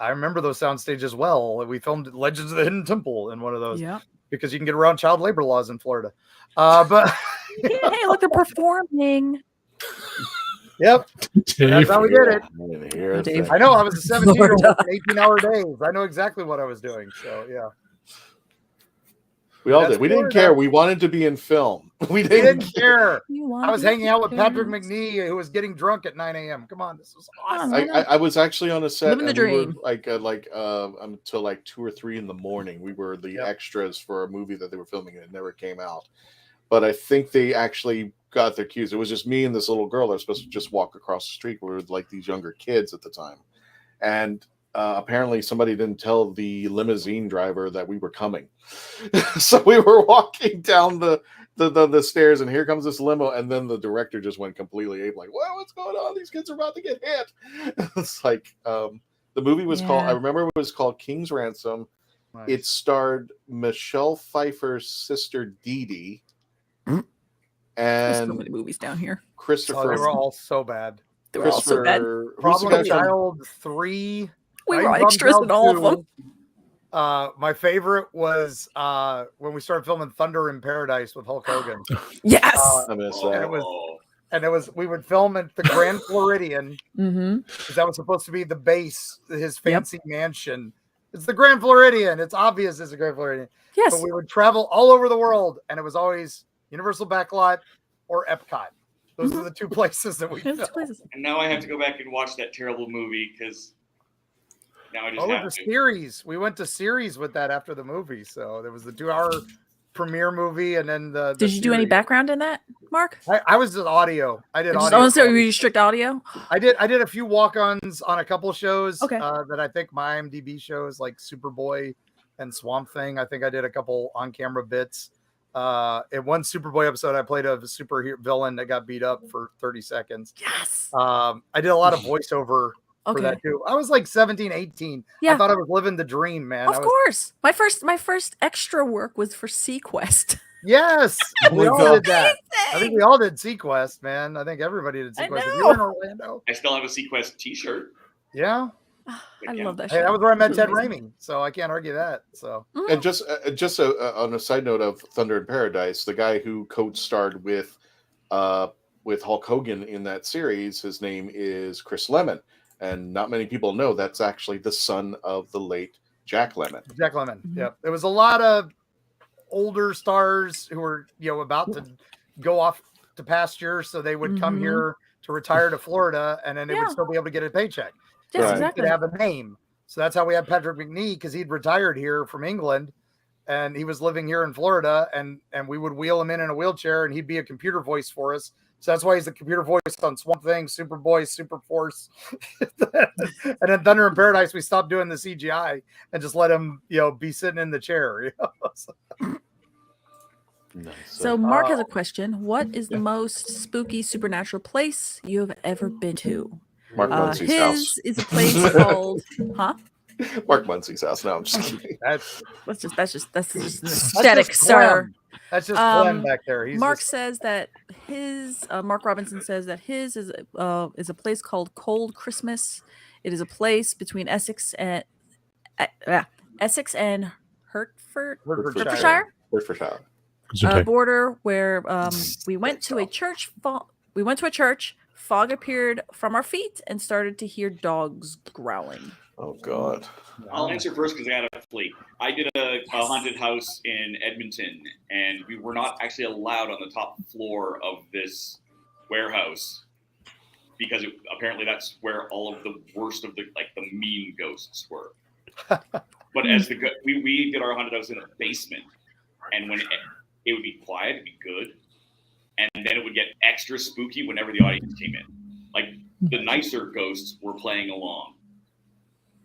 remember those sound stages well. We filmed Legends of the Hidden Temple in one of those because you can get around child labor laws in Florida. But hey, look, they're performing. Yep, that's how we did it. I know, I was a 17-year-old working 18-hour days. I know exactly what I was doing. So yeah, we all did. We didn't care. We wanted to be in film. We didn't care. I was hanging out with Patrick McNee, who was getting drunk at 9 a.m. Come on, this was awesome. I was actually on a set. Living the dream. We were until like 2 or 3 in the morning. We were the extras for a movie that they were filming, and it never came out. But I think they actually got their cues. It was just me and this little girl that was supposed to just walk across the street. We were like these younger kids at the time. And apparently somebody didn't tell the limousine driver that we were coming. So we were walking down the stairs, and here comes this limo. And then the director just went completely ape, like, "Well, what's going on? These kids are about to get hit." It's like, the movie was called, I remember it was called King's Ransom. Nice. It starred Michelle Pfeiffer's sister Dee Dee. And there's so many movies down here. Christopher. They were all so bad. They were all so bad. Problem Child 3. We were extras in all of them. My favorite was when we started filming Thunder in Paradise with Hulk Hogan. Yes. I miss that. And it was we would film at the Grand Floridian. Because that was supposed to be the base, his fancy mansion. It's the Grand Floridian. It's obvious it's a Grand Floridian. Yes. But we would travel all over the world, and it was always Universal Backlot or Epcot. Those are the two places that we filmed. And now I have to go back and watch that terrible movie because now I just have to. Series. We went to series with that after the movie. So there was the 2-hour premiere movie, and then the Did you do any background in that, Mark? I was in audio. I did audio. Oh, so were you strict audio? I did a few walk-ons on a couple shows that I think my IMDb shows, like Superboy and Swamp Thing. I think I did a couple on-camera bits. In one Superboy episode, I played a superhero villain that got beat up for 30 seconds. Yes. I did a lot of voiceover for that too. I was like 17, 18. I thought I was living the dream, man. Of course. My first extra work was for SeaQuest. Yes. We all did that. I think we all did SeaQuest, man. I think everybody did SeaQuest. If you were in Orlando. I still have a SeaQuest t-shirt. Yeah. I love that. Hey, that was where I met Ted Raimi, so I can't argue that. So, and just on a side note of Thunder in Paradise, the guy who co-starred with Hulk Hogan in that series, his name is Chris Lemmon, and not many people know that's actually the son of the late Jack Lemmon. Jack Lemmon. Yep. There was a lot of older stars who were about to go off to pasture, so they would come here to retire to Florida, and then they would still be able to get a paycheck. Yes, so exactly. He could have a name. So that's how we had Patrick McNee, because he'd retired here from England and he was living here in Florida, and we would wheel him in a wheelchair and he'd be a computer voice for us. So that's why he's the computer voice on Swamp Thing, Superboy, Super Force. And then Thunder in Paradise, we stopped doing the CGI and just let him, be sitting in the chair. Nice. So Mark has a question. What is the most spooky supernatural place you have ever been to? Mark Muncie's house. His is a place called, Mark Muncie's house. No, I'm just kidding. That's just aesthetic, sir. That's just Glenn back there. Mark says that his Mark Robinson says that his is a place called Cold Christmas. It is a place between Essex and Hertfordshire. Hertfordshire. Border where we went to a church. We went to a church fog appeared from our feet and started to hear dogs growling. Oh God! I'll answer first because I got a fleet. I did a haunted house in Edmonton, and we were not actually allowed on the top floor of this warehouse because apparently that's where all of the worst of the mean ghosts were. But as we did our haunted house in a basement, and when it would be quiet, it'd be good, and then it would get extra spooky whenever the audience came in. Like the nicer ghosts were playing along.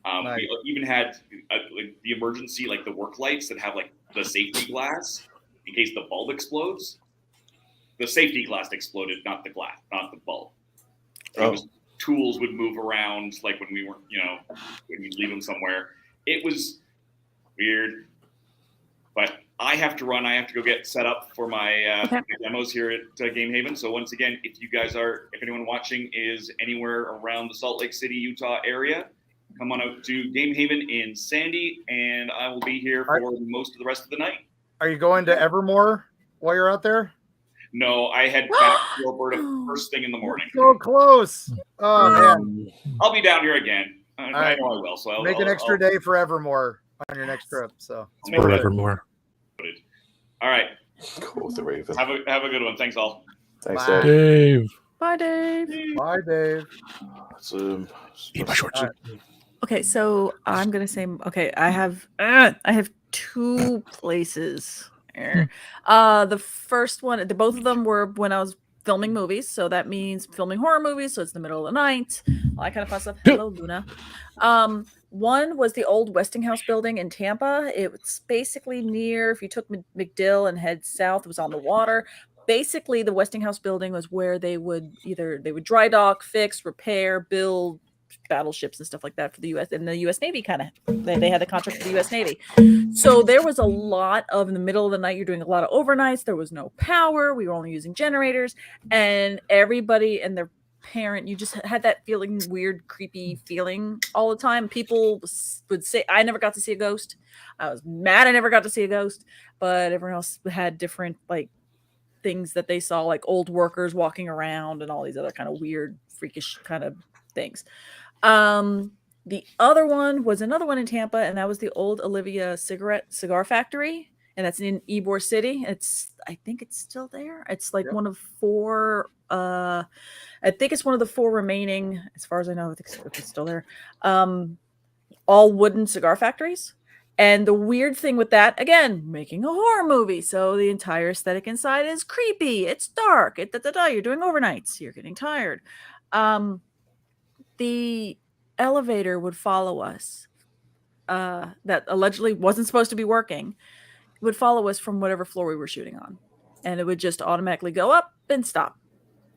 Nice. We even had the emergency, the work lights that have the safety glass in case the bulb explodes. The safety glass exploded, not the glass, not the bulb. So it was, tools would move around when we weren't, when we'd leave them somewhere. It was weird, but I have to run. I have to go get set up for my demos here at Game Haven. So once again, if anyone watching is anywhere around the Salt Lake City, Utah area, come on out to Game Haven in Sandy, and I will be here for most of the rest of the night. Are you going to Evermore while you're out there? No, I head back to Alberta first thing in the morning. So close. Oh, man. I'll be down here again. I know I will. So I'll make an extra day for Evermore on your next trip. So Evermore. All right. Cool with the Raven. Have a good one. Thanks all. Thanks, Dave. Bye, Dave. Bye, Dave. Eat my shorts. Okay, so I'm gonna say I have 2 places. The first one, both of them were when I was filming movies, so that means filming horror movies. So it's the middle of the night, all that kind of fun stuff. Hello, Luna. One was the old Westinghouse building in Tampa. It was basically near, if you took McDill and head south, it was on the water. Basically, the Westinghouse building was where they would dry dock, fix, repair, build battleships and stuff like that for the U.S. and the U.S. Navy. They had the contract for the U.S. Navy. So there was a lot of, in the middle of the night, you're doing a lot of overnights. There was no power. We were only using generators, and everybody and their parent, you just had that feeling, weird, creepy feeling all the time. People would say, I never got to see a ghost. I was mad I never got to see a ghost, but everyone else had different things that they saw, like old workers walking around and all these other kind of weird, freakish kind of things. The other one was another one in Tampa, and that was the old Olivia cigar factory, and that's in Ybor City. I think it's still there. It's one of 4. I think it's one of the 4 remaining, as far as I know. I think it's still there. All wooden cigar factories. And the weird thing with that, again, making a horror movie, so the entire aesthetic inside is creepy. It's dark. You're doing overnights. You're getting tired. The elevator would follow us. That allegedly wasn't supposed to be working. It would follow us from whatever floor we were shooting on, and it would just automatically go up and stop.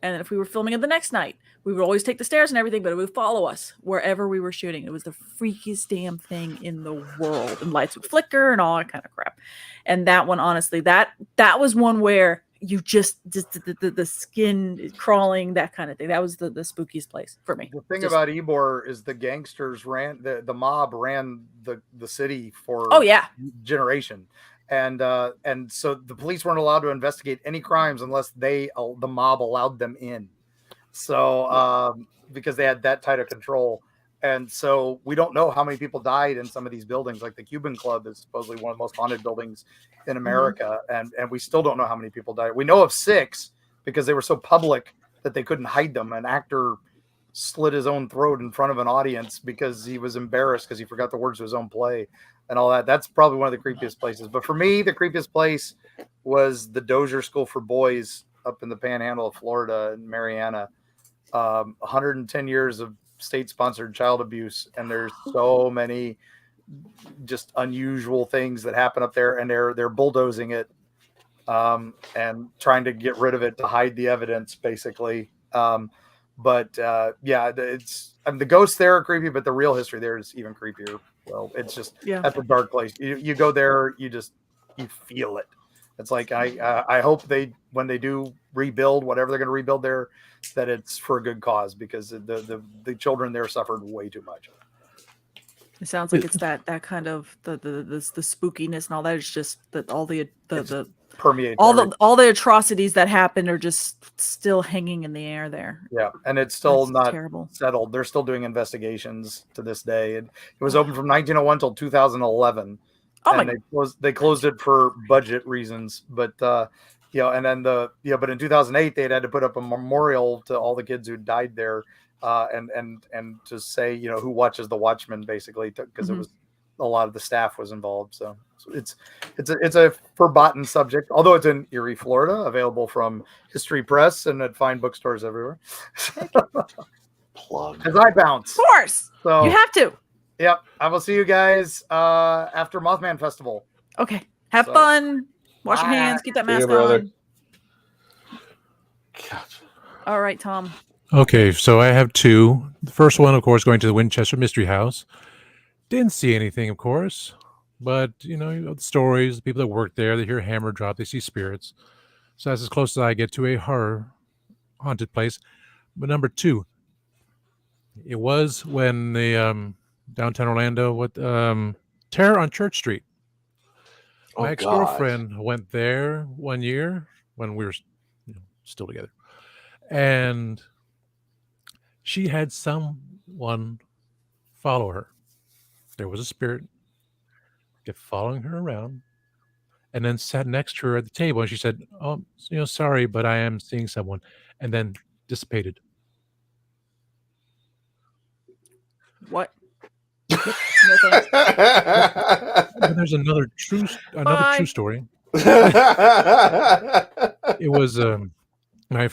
And then if we were filming it the next night, we would always take the stairs and everything, but it would follow us wherever we were shooting. It was the freakiest damn thing in the world. And lights would flicker and all that kind of crap. And that one, honestly, that was one where you just the skin crawling, that kind of thing. That was the spookiest place for me. The thing about Ybor is the gangsters ran, the mob ran the city for generation. And so the police weren't allowed to investigate any crimes unless the mob allowed them in. So because they had that tight of control. And so we don't know how many people died in some of these buildings. Like the Cuban Club is supposedly one of the most haunted buildings in America. Mm-hmm. And we still don't know how many people died. We know of 6 because they were so public that they couldn't hide them. An actor slit his own throat in front of an audience because he was embarrassed because he forgot the words to his own play and all that. That's probably one of the creepiest places. But for me, the creepiest place was the Dozier School for Boys up in the Panhandle of Florida in Mariana. 110 years of state-sponsored child abuse, and there's so many just unusual things that happen up there, and they're bulldozing it and trying to get rid of it to hide the evidence, basically. It's the ghosts there are creepy, but the real history there is even creepier. Well, it's just that's a dark place. You go there, you feel it. It's like I hope when they do rebuild whatever they're going to rebuild there, that it's for a good cause, because the children there suffered way too much. It sounds like it's that kind of the spookiness and all that. It's just that all the permeates all the atrocities that happen are just still hanging in the air there. Yeah, and it's still That's not terrible. settled. They're still doing investigations to this day. It was open from 1901 till 2011. And they closed it for budget reasons. But and then but in 2008 they had to put up a memorial to all the kids who died there, and to say who watches the Watchmen, basically, because it was a lot of the staff was involved. So it's a forgotten subject, although it's in Erie, Florida, available from History Press and at fine bookstores everywhere. Plug. As I bounce. Of course. So you have to. Yep. I will see you guys after Mothman Festival. Okay. Have fun. Wash your hands. Keep that mask on. God. All right, Tom. Okay, so I have two. The first one, of course, going to the Winchester Mystery House. Didn't see anything, of course, but the stories, the people that work there, they hear a hammer drop, they see spirits. So that's as close as I get to a horror haunted place. But number two, it was when the downtown Orlando, Terror on Church Street. My ex-girlfriend went there one year when we were still together, and she had someone follow her. There was a spirit kept following her around, and then sat next to her at the table. And she said, "Oh, sorry, but I am seeing someone," and then dissipated. What? No thanks. There's another true story. It was my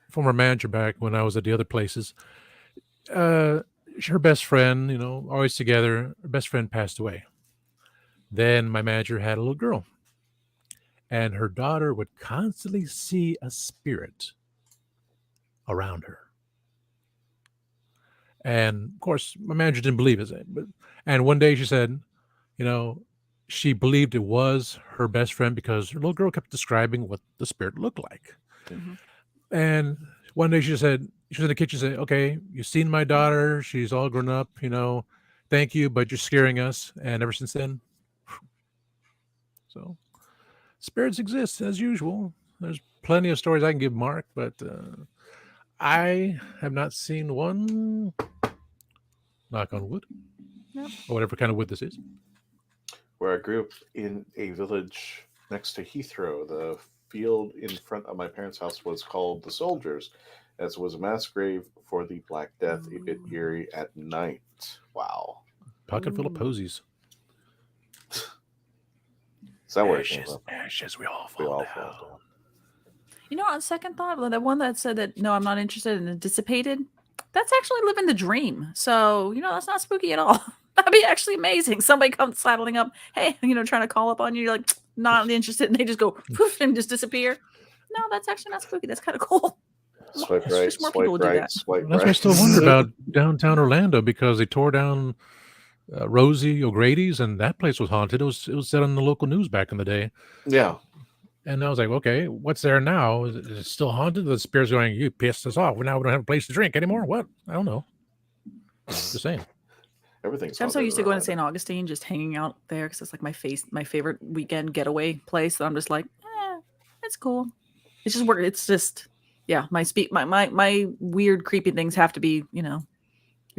former manager back when I was at the other places. Her best friend, always together. Her best friend passed away. Then my manager had a little girl, and her daughter would constantly see a spirit around her. And of course, my manager didn't believe it. And one day she said, she believed it was her best friend because her little girl kept describing what the spirit looked like. Mm-hmm. And one day she was in the kitchen, said, "Okay, you've seen my daughter. She's all grown up, thank you, but you're scaring us." And ever since then, so spirits exist as usual. There's plenty of stories I can give Mark, but I have not seen one, knock on wood, or whatever kind of wood this is. Where I grew up in a village next to Heathrow, the field in front of my parents' house was called the Soldiers, as it was a mass grave for the Black Death, a bit eerie at night. Wow. Pocket full of posies. Is that where it came from? Ashes, we all fall down. On second thought, the one that said that, no, I'm not interested and it dissipated, that's actually living the dream. So, that's not spooky at all. That'd be actually amazing. Somebody comes saddling up, hey, trying to call up on you. You're like, not interested. And they just go, poof, and just disappear. No, that's actually not spooky. That's kind of cool. Swipe right, swipe right, swipe right. That's why I still wonder about downtown Orlando, because they tore down Rosie O'Grady's, and that place was haunted. It was said on the local news back in the day. Yeah. And I was like, okay, what's there now? Is it still haunted? The spirit's going, you pissed us off. Now we don't have a place to drink anymore. What? I don't know. Just saying. Everything's I'm so used to going to St. Augustine, just hanging out there because it's like my favorite weekend getaway place. So I'm just like, it's cool. It's just work. It's just, my weird, creepy things have to be, you're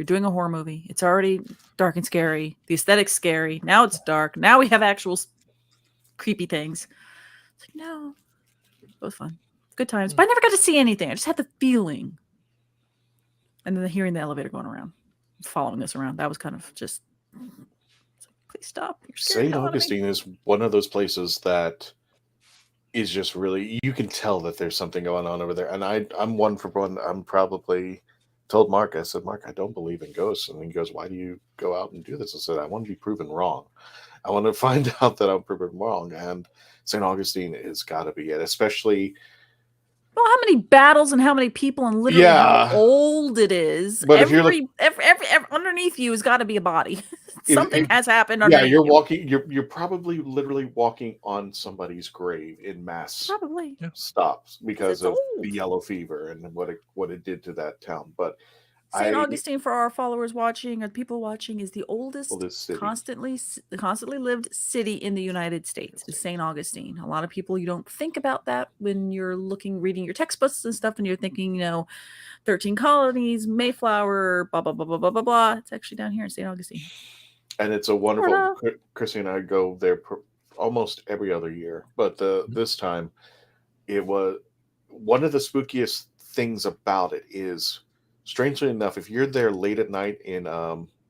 doing a horror movie. It's already dark and scary. The aesthetic's scary. Now it's dark. Now we have actual creepy things. It's like, no, it was fun. Good times. But I never got to see anything. I just had the feeling. And then hearing the elevator going around, following us around. That was kind of just, please stop. St. Augustine is one of those places that is just really, you can tell that there's something going on over there. And I'm one for one. I'm probably told Mark, I said, Mark, I don't believe in ghosts. And he goes, why do you go out and do this? I said, I want to be proven wrong. I want to find out that I'm proven wrong. And St. Augustine has got to be it, especially. Well, how many battles and how many people and literally how old it is. But every underneath you has got to be a body. Something has happened. Yeah, you're walking. You're probably literally walking on somebody's grave in mass. Probably stops because of the yellow fever and what it did to that town. But St. Augustine, for our followers watching or people watching, is the oldest city. constantly lived city in the United States. Is St. Augustine. A lot of people, you don't think about that when you're reading your textbooks and stuff, and you're thinking, 13 colonies, Mayflower, blah blah blah blah blah blah blah. It's actually down here in St. Augustine. And it's a wonderful. Chrissy and I go there almost every other year, but this time, it was one of the spookiest things about it is, strangely enough, if you're there late at night in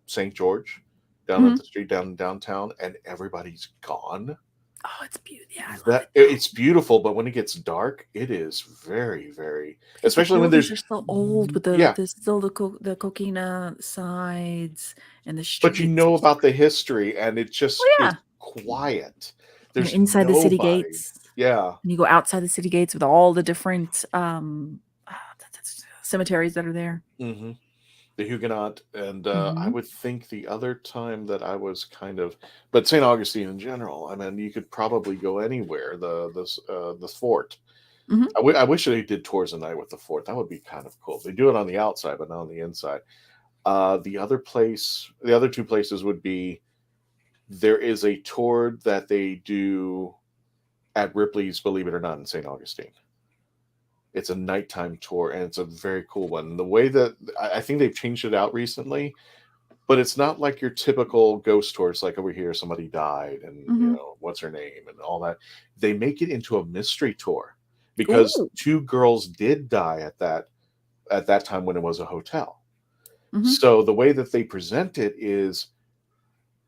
St. George, down at the street downtown, and everybody's gone. Oh, it's beautiful. Yeah, it's beautiful, but when it gets dark, it is very, very. Especially when there's. They're so old with the coquina sides and the streets. But you know about the history, and it just is quiet. There's inside the city gates. Yeah, and you go outside the city gates with all the different cemeteries that are there. Mm-hmm. The Huguenot, and I would think the other time that I was but St. Augustine in general. I mean, you could probably go anywhere. The fort. Mm-hmm. I wish they did tours at night with the fort. That would be kind of cool. They do it on the outside, but not on the inside. The other two places would be. There is a tour that they do at Ripley's, believe it or not, in St. Augustine. It's a nighttime tour, and it's a very cool one. The way that I think they've changed it out recently, but it's not like your typical ghost tours, like over here, somebody died, and what's her name, and all that. They make it into a mystery tour because two girls did die at that time when it was a hotel. Mm-hmm. So the way that they present it is,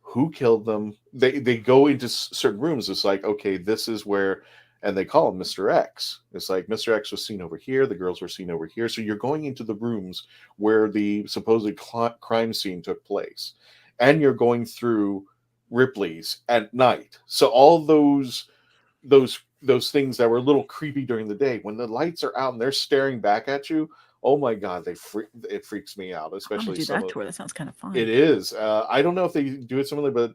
who killed them? They go into certain rooms. It's like, okay, this is where. And they call him Mr. X. It's like Mr. X was seen over here. The girls were seen over here. So you're going into the rooms where the supposed crime scene took place. And you're going through Ripley's at night. So all those things that were a little creepy during the day, when the lights are out and they're staring back at you, oh my God, it freaks me out. Especially I'm gonna do that tour. That sounds kind of fun. It is. I don't know if they do it similarly, but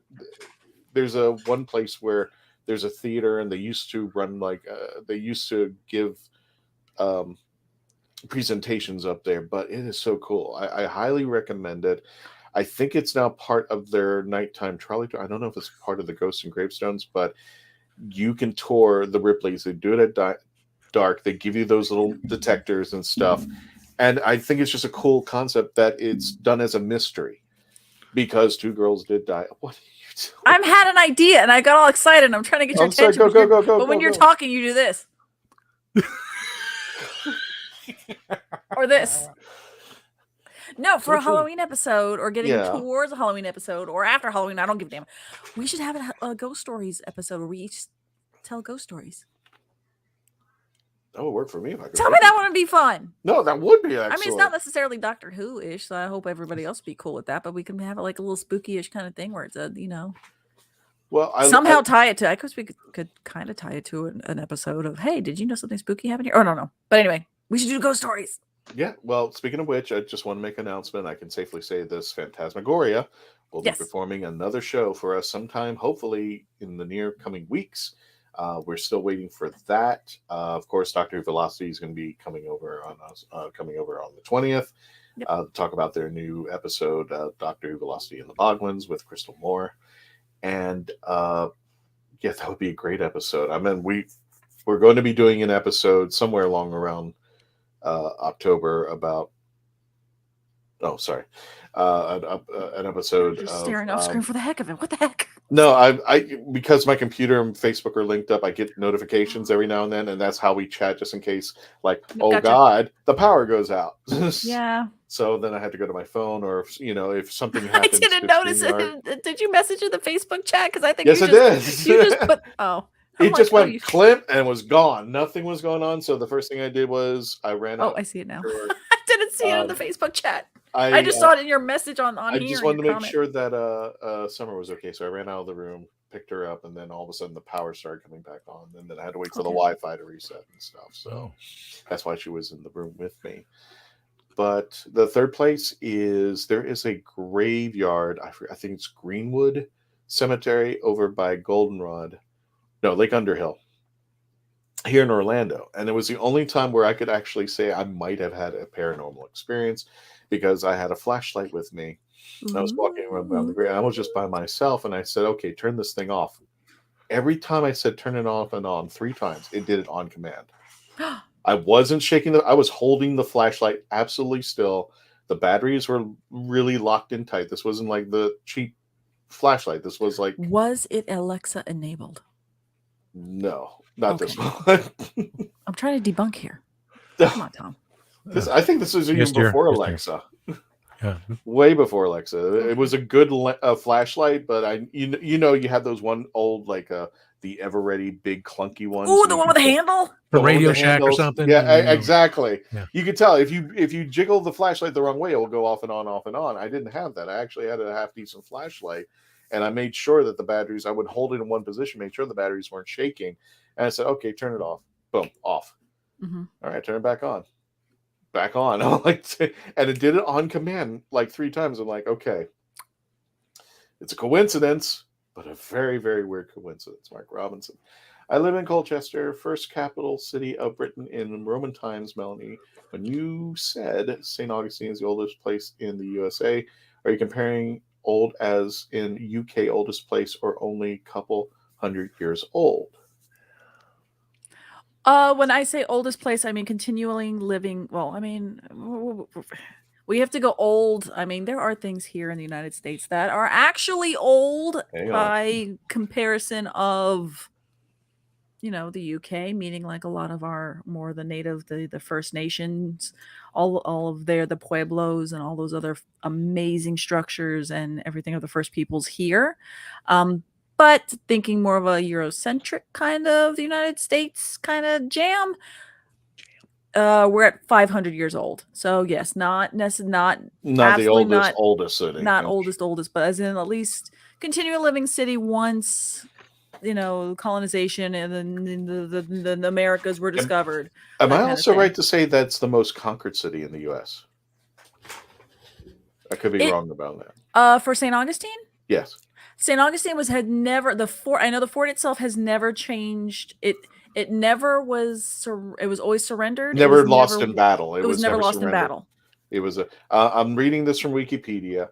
there's one place where there's a theater, and they used to run they used to give presentations up there, but it is so cool. I highly recommend it. I think it's now part of their nighttime trolley tour. I don't know if it's part of the Ghosts and Gravestones, but you can tour the Ripleys. They do it at dark. They give you those little detectors and stuff. And I think it's just a cool concept that it's done as a mystery because two girls did die. What? I've had an idea and I got all excited. I'm trying to get your attention. Go. But when you're talking, you do this. Or this. No, for a Halloween episode or getting towards a Halloween episode or after Halloween, I don't give a damn. We should have a ghost stories episode where we each tell ghost stories. That would work for me. If I could. Tell me that wouldn't be fun. No, that would be excellent. I mean, it's not necessarily Doctor Who-ish, so I hope everybody else be cool with that, but we can have it like a little spooky-ish kind of thing where it's well, somehow tie it to, I guess we could kind of tie it to an episode of, hey, did you know something spooky happened here? Oh, no. But anyway, we should do ghost stories. Yeah, well, speaking of which, I just want to make an announcement. I can safely say this: Phantasmagoria will be performing another show for us sometime, hopefully in the near coming weeks. We're still waiting for that. Of course, Doctor Who Velocity is going to be coming over on the 20th. Talk about their new episode, Doctor Who Velocity and the Bogwins with Crystal Moore. And that would be a great episode. I mean, we're going to be doing an episode somewhere along around October about. Oh, sorry. An episode. You're staring off screen for the heck of it. What the heck? No, I because my computer and Facebook are linked up. I get notifications every now and then, and that's how we chat, just in case. Like, God, the power goes out. Yeah. So then I had to go to my phone, or if something happens. I didn't notice it. Did you message in the Facebook chat? Because I think yes, I did. You just put It just went clip and was gone. Nothing was going on. So the first thing I did was I ran out. Oh, I see it now. I didn't see it in the Facebook chat. I just saw it in your message on I here. I just wanted to make sure that Summer was okay. So I ran out of the room, picked her up, and then all of a sudden the power started coming back on. And then I had to wait for the Wi-Fi to reset and stuff. So that's why she was in the room with me. But the third place there is a graveyard. I think it's Greenwood Cemetery over by Goldenrod. No, Lake Underhill. here in Orlando, and it was the only time where I could actually say I might have had a paranormal experience because I had a flashlight with me. I was walking around the green. I was just by myself, and I said, "Okay, turn this thing off." Every time I said turn it off and on 3 times, it did it on command. I wasn't shaking I was holding the flashlight absolutely still. The batteries were really locked in tight. This wasn't like the cheap flashlight. This was like. Was it Alexa enabled? No, not this one. I'm trying to debunk here. Come on, Tom. I think this was even before Alexa. Yeah. Way before Alexa. It was a good flashlight, but you had those one old like the Ever-Ready big clunky ones. Oh, the one with the handle? For Radio Shack or something. Yeah, exactly. Yeah. You could tell if you jiggle the flashlight the wrong way, it will go off and on, off and on. I didn't have that. I actually had a half decent flashlight, and I made sure that the batteries. I would hold it in one position, make sure the batteries weren't shaking, and I said, "Okay, turn it off." Boom, off. All right, turn it back on. Back on. And it did it on command like 3 times. I'm like, okay, it's a coincidence, but a very, very weird coincidence. Mark Robinson. I live in Colchester, first capital city of Britain in Roman times. Melanie, when you said St. Augustine is the oldest place in the USA, are you comparing old as in UK oldest place or only a couple hundred years old? When I say oldest place, I mean continuing living. Well, I mean, we have to go old. I mean, there are things here in the United States that are actually old by comparison of, the UK, meaning like a lot of our more the native, the First Nations, all of the Pueblos and all those other amazing structures and everything of the first peoples here. But thinking more of a Eurocentric kind of the United States kind of jam, we're at 500 years old. So yes, not the oldest city. Not oldest, but as in at least continual living city once, colonization and then the Americas were discovered. Am I also right to say that's the most conquered city in the U.S.? I could be wrong about that. For St. Augustine? Yes. St. Augustine had never the fort. I know the fort itself has never changed. It never was. It was always surrendered. Never lost in battle. It was never lost in battle. It was a. I'm reading this from Wikipedia.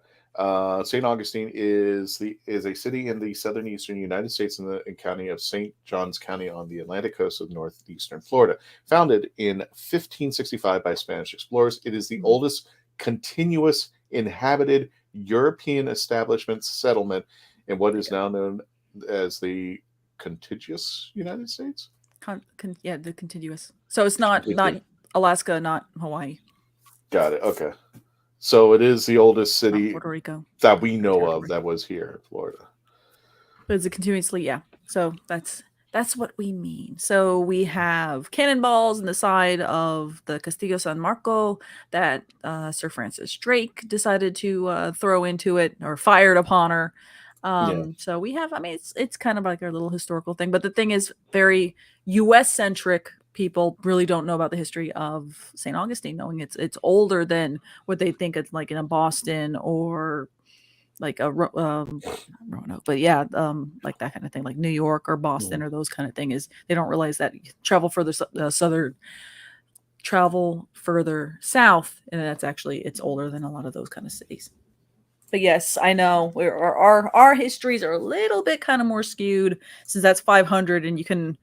St. Augustine is a city in the southeastern United States in the county of St. Johns County on the Atlantic coast of northeastern Florida. Founded in 1565 by Spanish explorers, it is the oldest continuous inhabited European settlement in what is now known as the contiguous United States. The contiguous. So it's not Alaska, not Hawaii. Got it. Okay. So it is the oldest city Puerto Rico that we know of that was here in Florida. But it's a continuously, yeah. So that's what we mean. So we have cannonballs in the side of the Castillo San Marco that Sir Francis Drake decided to throw into it or fired upon her. So we have, it's kind of like our little historical thing. But the thing is, very U.S. centric. People really don't know about the history of St. Augustine, knowing it's older than what they think it's like in a Boston or like a Roanoke, but yeah, like that kind of thing, like New York or Boston or those kind of thing. Is they don't realize that travel further south, and that's actually it's older than a lot of those kind of cities. But yes, I know our histories are a little bit kind of more skewed since that's 500, and you can.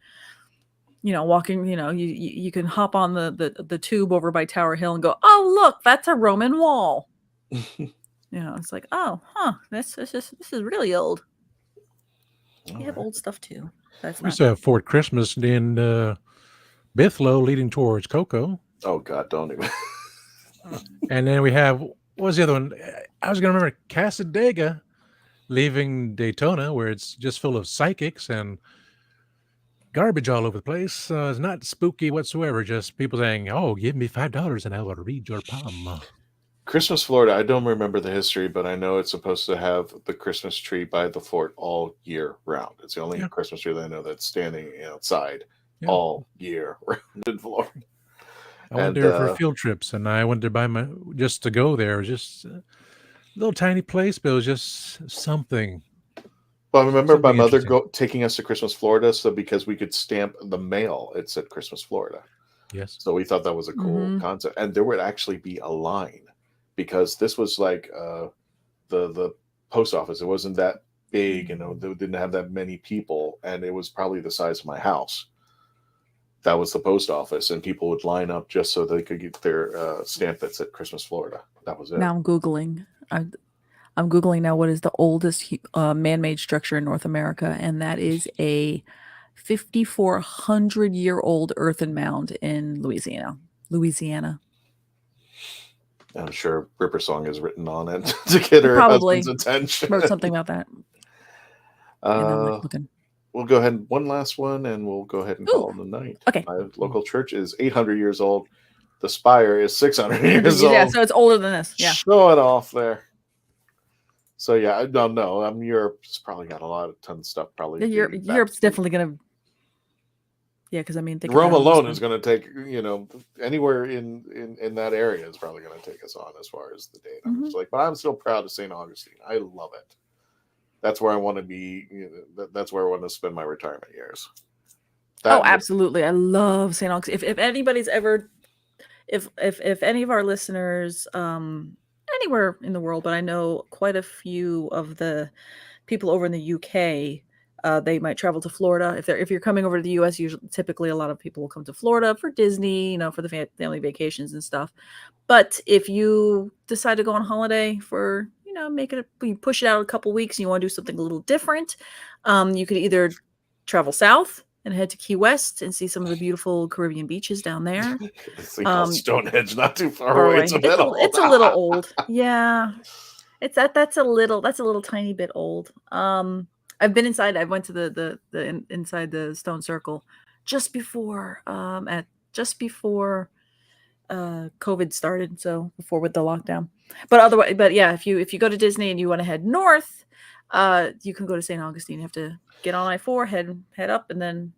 Walking, you can hop on the tube over by Tower Hill and go, oh, look, that's a Roman wall. It's like, oh, this is really old. You have old stuff too. We used to have Fort Christmas in Bithlow leading towards Cocoa. Oh, God, don't even. And then we have, what was the other one? I was going to remember Casadega leaving Daytona, where it's just full of psychics and garbage all over the place. It's not spooky whatsoever. Just people saying, "Oh, give me $5 and I will read your palm." Christmas, Florida. I don't remember the history, but I know it's supposed to have the Christmas tree by the fort all year round. It's the only Christmas tree that I know that's standing outside all year round in Florida. I went there for field trips, and I went there just to go there. It was just a little tiny place, but it was just something. Well, I remember my Something mother interesting. taking us to Christmas, Florida, so because we could stamp the mail, it said Christmas, Florida. Yes. So we thought that was a cool concept, and there would actually be a line because this was like the post office. It wasn't that big, they didn't have that many people, and it was probably the size of my house. That was the post office, and people would line up just so they could get their stamp that said Christmas, Florida. That was it. Now I'm Googling. I'm Googling now what is the oldest man-made structure in North America, and that is a 5,400-year-old earthen mound in Louisiana. I'm sure Ripper Song is written on it to get her husband's attention. Wrote something about that. And I'm like looking. We'll go ahead and one last one, and we'll go ahead and call it a night. Okay. My local church is 800 years old. The spire is 600 years old. Yeah, so it's older than this. Yeah. Show it off there. So yeah, I don't know. Europe's probably got a ton of stuff. Probably Europe's definitely gonna. Yeah, because I mean, Rome alone is going to take anywhere in that area is probably going to take us on as far as the date. But I'm still proud of St. Augustine. I love it. That's where I want to be. That's where I want to spend my retirement years. Absolutely! I love St. Augustine. If anybody's ever, if any of our listeners, anywhere in the world, but I know quite a few of the people over in the UK. They might travel to Florida. If you're coming over to the U.S., typically a lot of people will come to Florida for Disney, for the family vacations and stuff. But if you decide to go on holiday for, you push it out a couple weeks and you want to do something a little different, you could either travel south and head to Key West and see some of the beautiful Caribbean beaches down there. Stonehenge, not too far away. It's a little old. Yeah, that's a little tiny bit old. I've been inside. I went to the inside the stone circle just before COVID started. So before with the lockdown, but yeah, if you go to Disney and you want to head north, you can go to St. Augustine. You have to get on I-4, head up, and then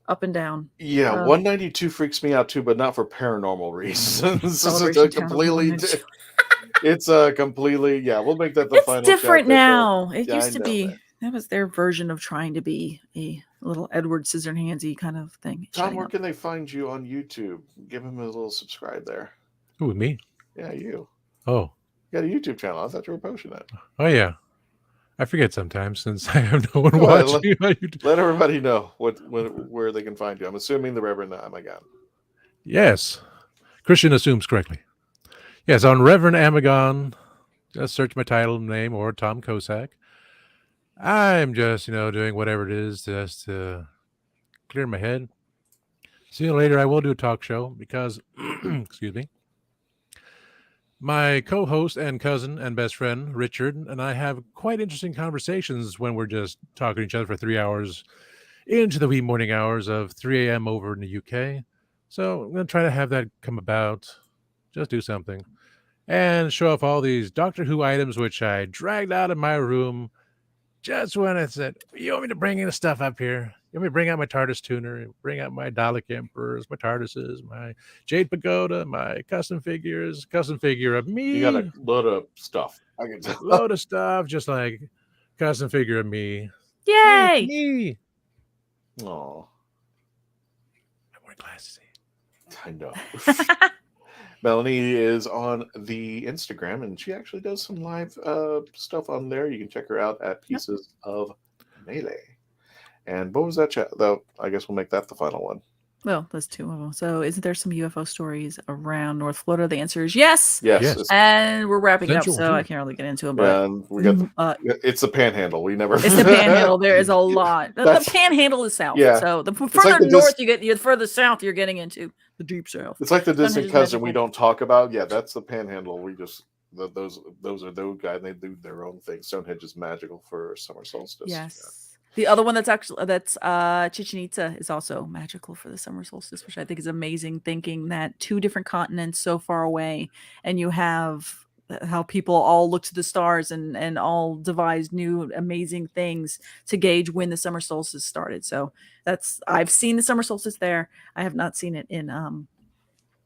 up and down. Yeah, 192 freaks me out too, but not for paranormal reasons. It's a completely we'll make that the final. It's different now. It used to be. That was their version of trying to be a little Edward Scissorhandsy kind of thing. Tom, where can they find you on YouTube? Give him a little subscribe there. Who, me? Yeah, you. Oh. You got a YouTube channel. I thought you were posting it. Oh, yeah. I forget sometimes since I have no one watching. Let everybody know where they can find you. I'm assuming the Reverend Amagon. Yes. Christian assumes correctly. Yes, on Reverend Amagon, just search my title name or Tom Kosak. I'm just, doing whatever it is just to clear my head. See you later. I will do a talk show because, excuse me, my co-host and cousin and best friend, Richard, and I have quite interesting conversations when we're just talking to each other for 3 hours into the wee morning hours of 3 a.m. over in the UK. So I'm going to try to have that come about. Just do something. And show off all these Doctor Who items, which I dragged out of my room just when I said, you want me to bring in the stuff up here? You want me to bring out my TARDIS tuner, bring out my Dalek Emperors, my TARDISes, my Jade Pagoda, my custom figure of me. You got a load of stuff. I can tell. Load of stuff, just like custom figure of me. Yay! Me. Oh. I'm wearing glasses. I know. Melanie is on the Instagram, and she actually does some live stuff on there. You can check her out at Pieces of Melee. And what was that chat? Though I guess we'll make that the final one. Well, there's two of them. So, isn't there some UFO stories around North Florida? The answer is yes. Yes. And we're wrapping up, so I can't really get into them. But we got it's the Panhandle. It's the Panhandle. There is a lot. The Panhandle is south. Yeah. So the further north you get, the further south you're getting into the deep south. It's like the distant cousin we don't talk about. Yeah, that's the Panhandle. We just those are those guys. They do their own thing. Stonehenge is magical for summer solstice. Yes. Yeah. The other one that's Chichen Itza is also magical for the summer solstice, which I think is amazing, thinking that two different continents so far away, and you have how people all look to the stars and all devised new amazing things to gauge when the summer solstice started. So I've seen the summer solstice there. I have not seen it in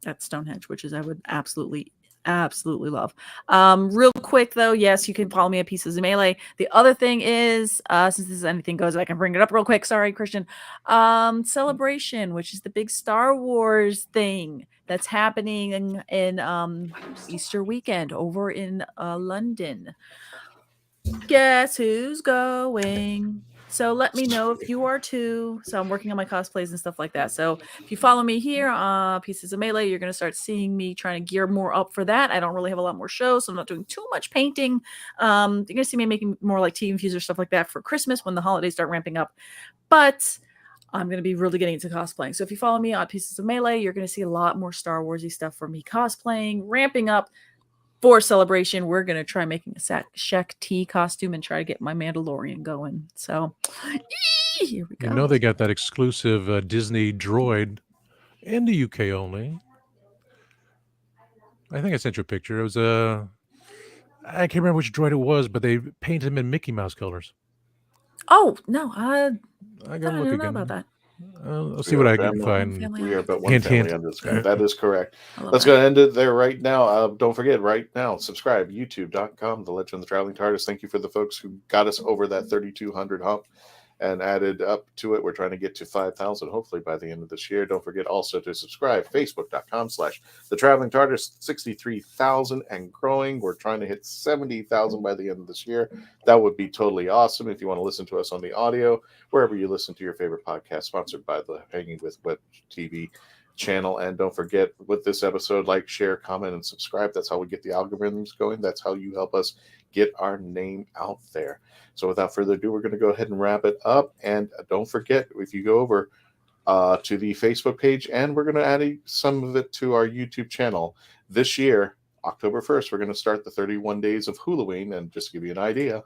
at Stonehenge, which is I would absolutely absolutely love. Real quick though, yes, you can follow me at Pieces of Melee. The other thing is, since this is anything goes, I can bring it up real quick. Sorry, Christian. Celebration, which is the big Star Wars thing that's happening in Easter weekend over in London. Guess who's going? So let me know if you are too. So I'm working on my cosplays and stuff like that. So if you follow me here, Pieces of Melee, you're going to start seeing me trying to gear more up for that. I don't really have a lot more shows, so I'm not doing too much painting. You're going to see me making more like tea infuser stuff like that for Christmas when the holidays start ramping up. But I'm going to be really getting into cosplaying. So if you follow me on Pieces of Melee, you're going to see a lot more Star Warsy stuff for me cosplaying, ramping up. For Celebration, we're going to try making a Shaq T costume and try to get my Mandalorian going. So, here we go. You know they got that exclusive Disney droid in the UK only. I think I sent you a picture. It was I can't remember which droid it was, but they painted him in Mickey Mouse colors. Oh, no. I gotta don't look know again. about that. I'll see what I can find. We are about one family on this guy. That is correct. Let's go ahead and end it there right now. Don't forget, right now, subscribe, youtube.com, The Legend of the Traveling TARDIS. Thank you for the folks who got us over that 3,200 hump and added up to it. We're trying to get to 5,000, hopefully by the end of this year. Don't forget also to subscribe, facebook.com/The Traveling TARDIS, 63,000 and growing. We're trying to hit 70,000 by the end of this year. That would be totally awesome. If you want to listen to us on the audio, wherever you listen to your favorite podcast, sponsored by the Hanging with Web TV channel. And don't forget, with this episode, like, share, comment, and subscribe. That's how we get the algorithms going. That's how you help us get our name out there. So without further ado, we're going to go ahead and wrap it up. And don't forget, if you go over to the Facebook page, and we're going to add some of it to our YouTube channel this year, October 1st, we're going to start the 31 days of Halloween. And just to give you an idea,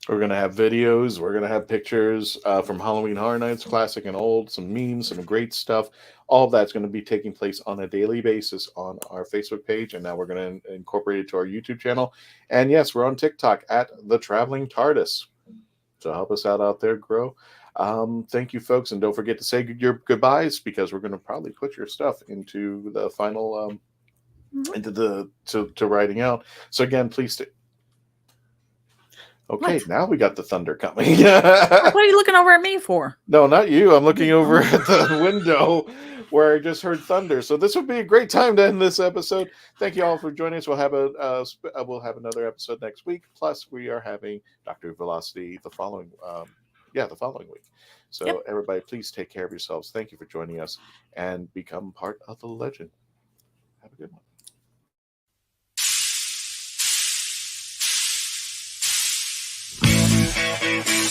we're going to have videos. We're going to have pictures from Halloween Horror Nights, classic and old, some memes, some great stuff. All of that's going to be taking place on a daily basis on our Facebook page. And now we're going to incorporate it to our YouTube channel. And yes, we're on TikTok at The Traveling TARDIS. So help us out there, grow. Thank you, folks. And don't forget to say your goodbyes, because we're going to probably put your stuff into the final, to writing out. So again, please stay. Okay, now we got the thunder coming. What are you looking over at me for? No, not you. I'm looking over at the window where I just heard thunder. So this would be a great time to end this episode. Thank you all for joining us. We'll have another episode next week. Plus, we are having Doctor WHO Velocity the following week. So everybody, please take care of yourselves. Thank you for joining us and become part of the legend. Have a good one. Thank you.